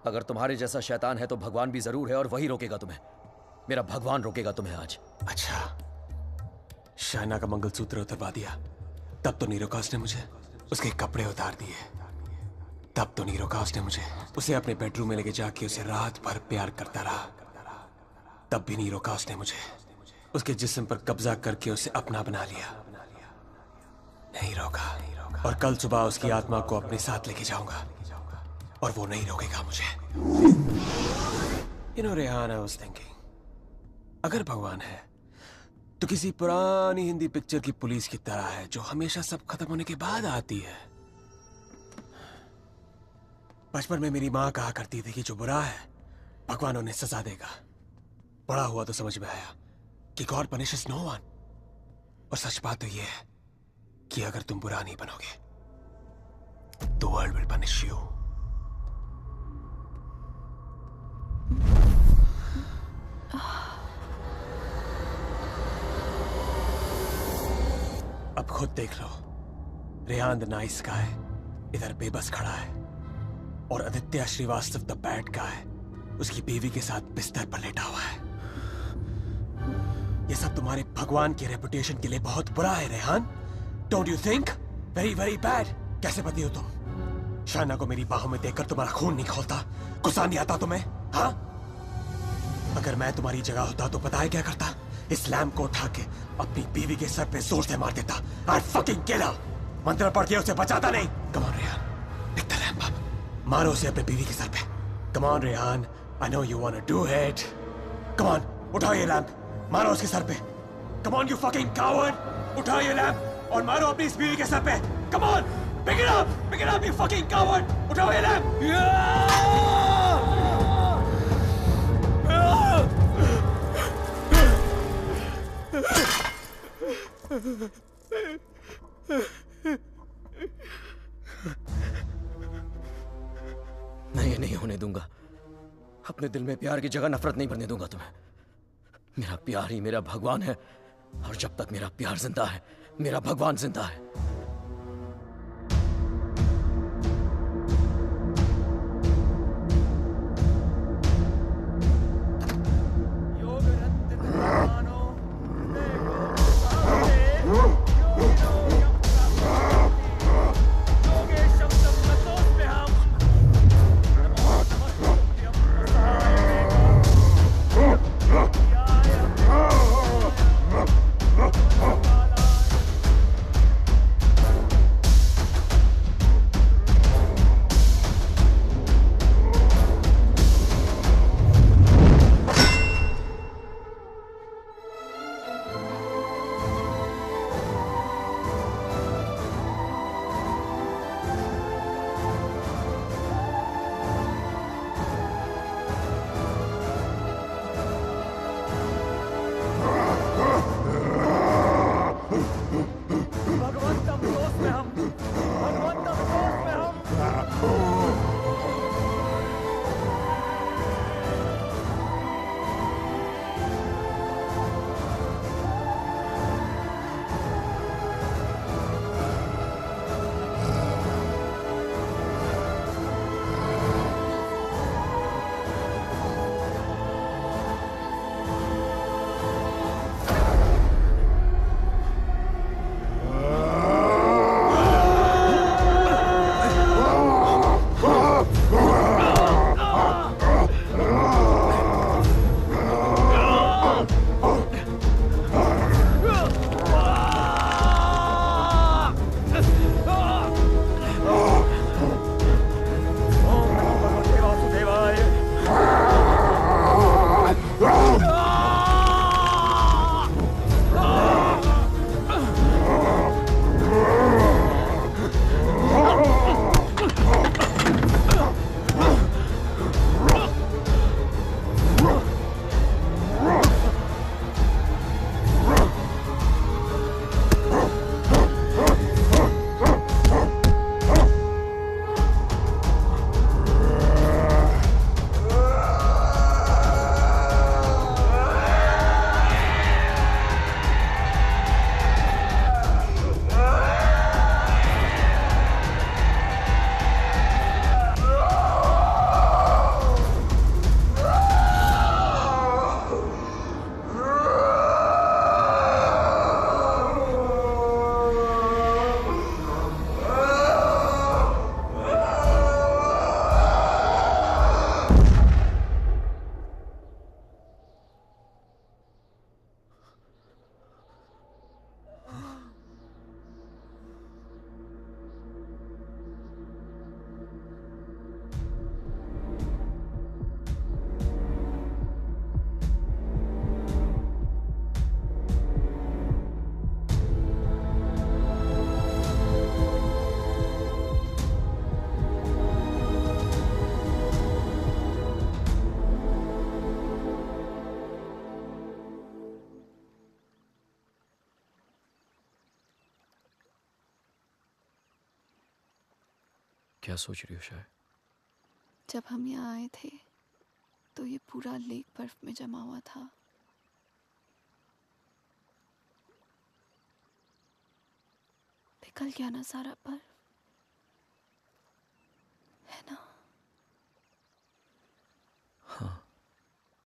अगर तुम्हारे जैसा शैतान है तो भगवान भी जरूर है और वही रोकेगा तुम्हें। मेरा भगवान रोकेगा तुम्हें आज। अच्छा, शाइना का मंगलसूत्र उतरवा दिया तब तो नहीं रोका उसने मुझे। उसके कपड़े उतार दिए तब तो नहीं रोका उसने मुझे। उसे अपने बेडरूम में लेके जाके उसे रात भर प्यार करता रहा तब भी नहीं रोका उसने मुझे। उसके जिस्म पर कब्जा करके उसे अपना बना लिया, नहीं रोका। और कल सुबह उसकी आत्मा को अपने साथ लेके जाऊंगा और वो नहीं रोकेगा मुझे। You know, Rehan, I was thinking, अगर भगवान है तो किसी पुरानी हिंदी पिक्चर की पुलिस की तरह है जो हमेशा सब खत्म होने के बाद आती है। बचपन में मेरी माँ कहा करती थी कि जो बुरा है भगवान उन्हें सजा देगा। बड़ा हुआ तो समझ में आया कि गॉड पनिशेस नो वन। और सच बात तो यह है कि अगर तुम बुरा नहीं बनोगे तो वर्ल्ड विल पनिश यू। अब खुद देख लो, रेहान द नाइस गाय इधर बेबस खड़ा है और Aditya Shrivastava the bad guy उसकी बीवी के साथ बिस्तर पर लेटा हुआ है। ये सब तुम्हारे भगवान की रेपुटेशन के लिए बहुत बुरा है Rehan. Don't you think? Very very bad. कैसे पति हो तुम? शाइना को मेरी बाहों में देखकर तुम्हारा खून नहीं खौलता? गुस्सा नहीं आता तुम्हें? हाँ, अगर मैं तुम्हारी जगह होता तो पता है क्या करता? इस लैम्प को उठा के अपनी बीवी के सर पे जोर से मार देता। I'd fucking kill her। मंत्र पढ़ के उसे बचाता नहीं। Come on Rehan, pick the lamp up। मारो उसे अपने बीवी के सर पे। Come on Rehan, I know you wanna do it। Come on, उठाओ ये लैम्प, मारो उसके सर पे। Come on you fucking coward, उठाओ ये लैम्प और मारो अपनी इस बीवी के सर पे। Come on, pick it up you fucking coward, उठाओ ये लैम्प। मैं ये नहीं होने दूंगा। अपने दिल में प्यार की जगह नफरत नहीं भरने दूंगा तुम्हें। मेरा प्यार ही मेरा भगवान है और जब तक मेरा प्यार जिंदा है मेरा भगवान जिंदा है। क्या सोच रही हो शायद? जब हम यहाँ आए थे तो ये पूरा लेक बर्फ में जमा हुआ था। पिघल गया ना सारा बर्फ।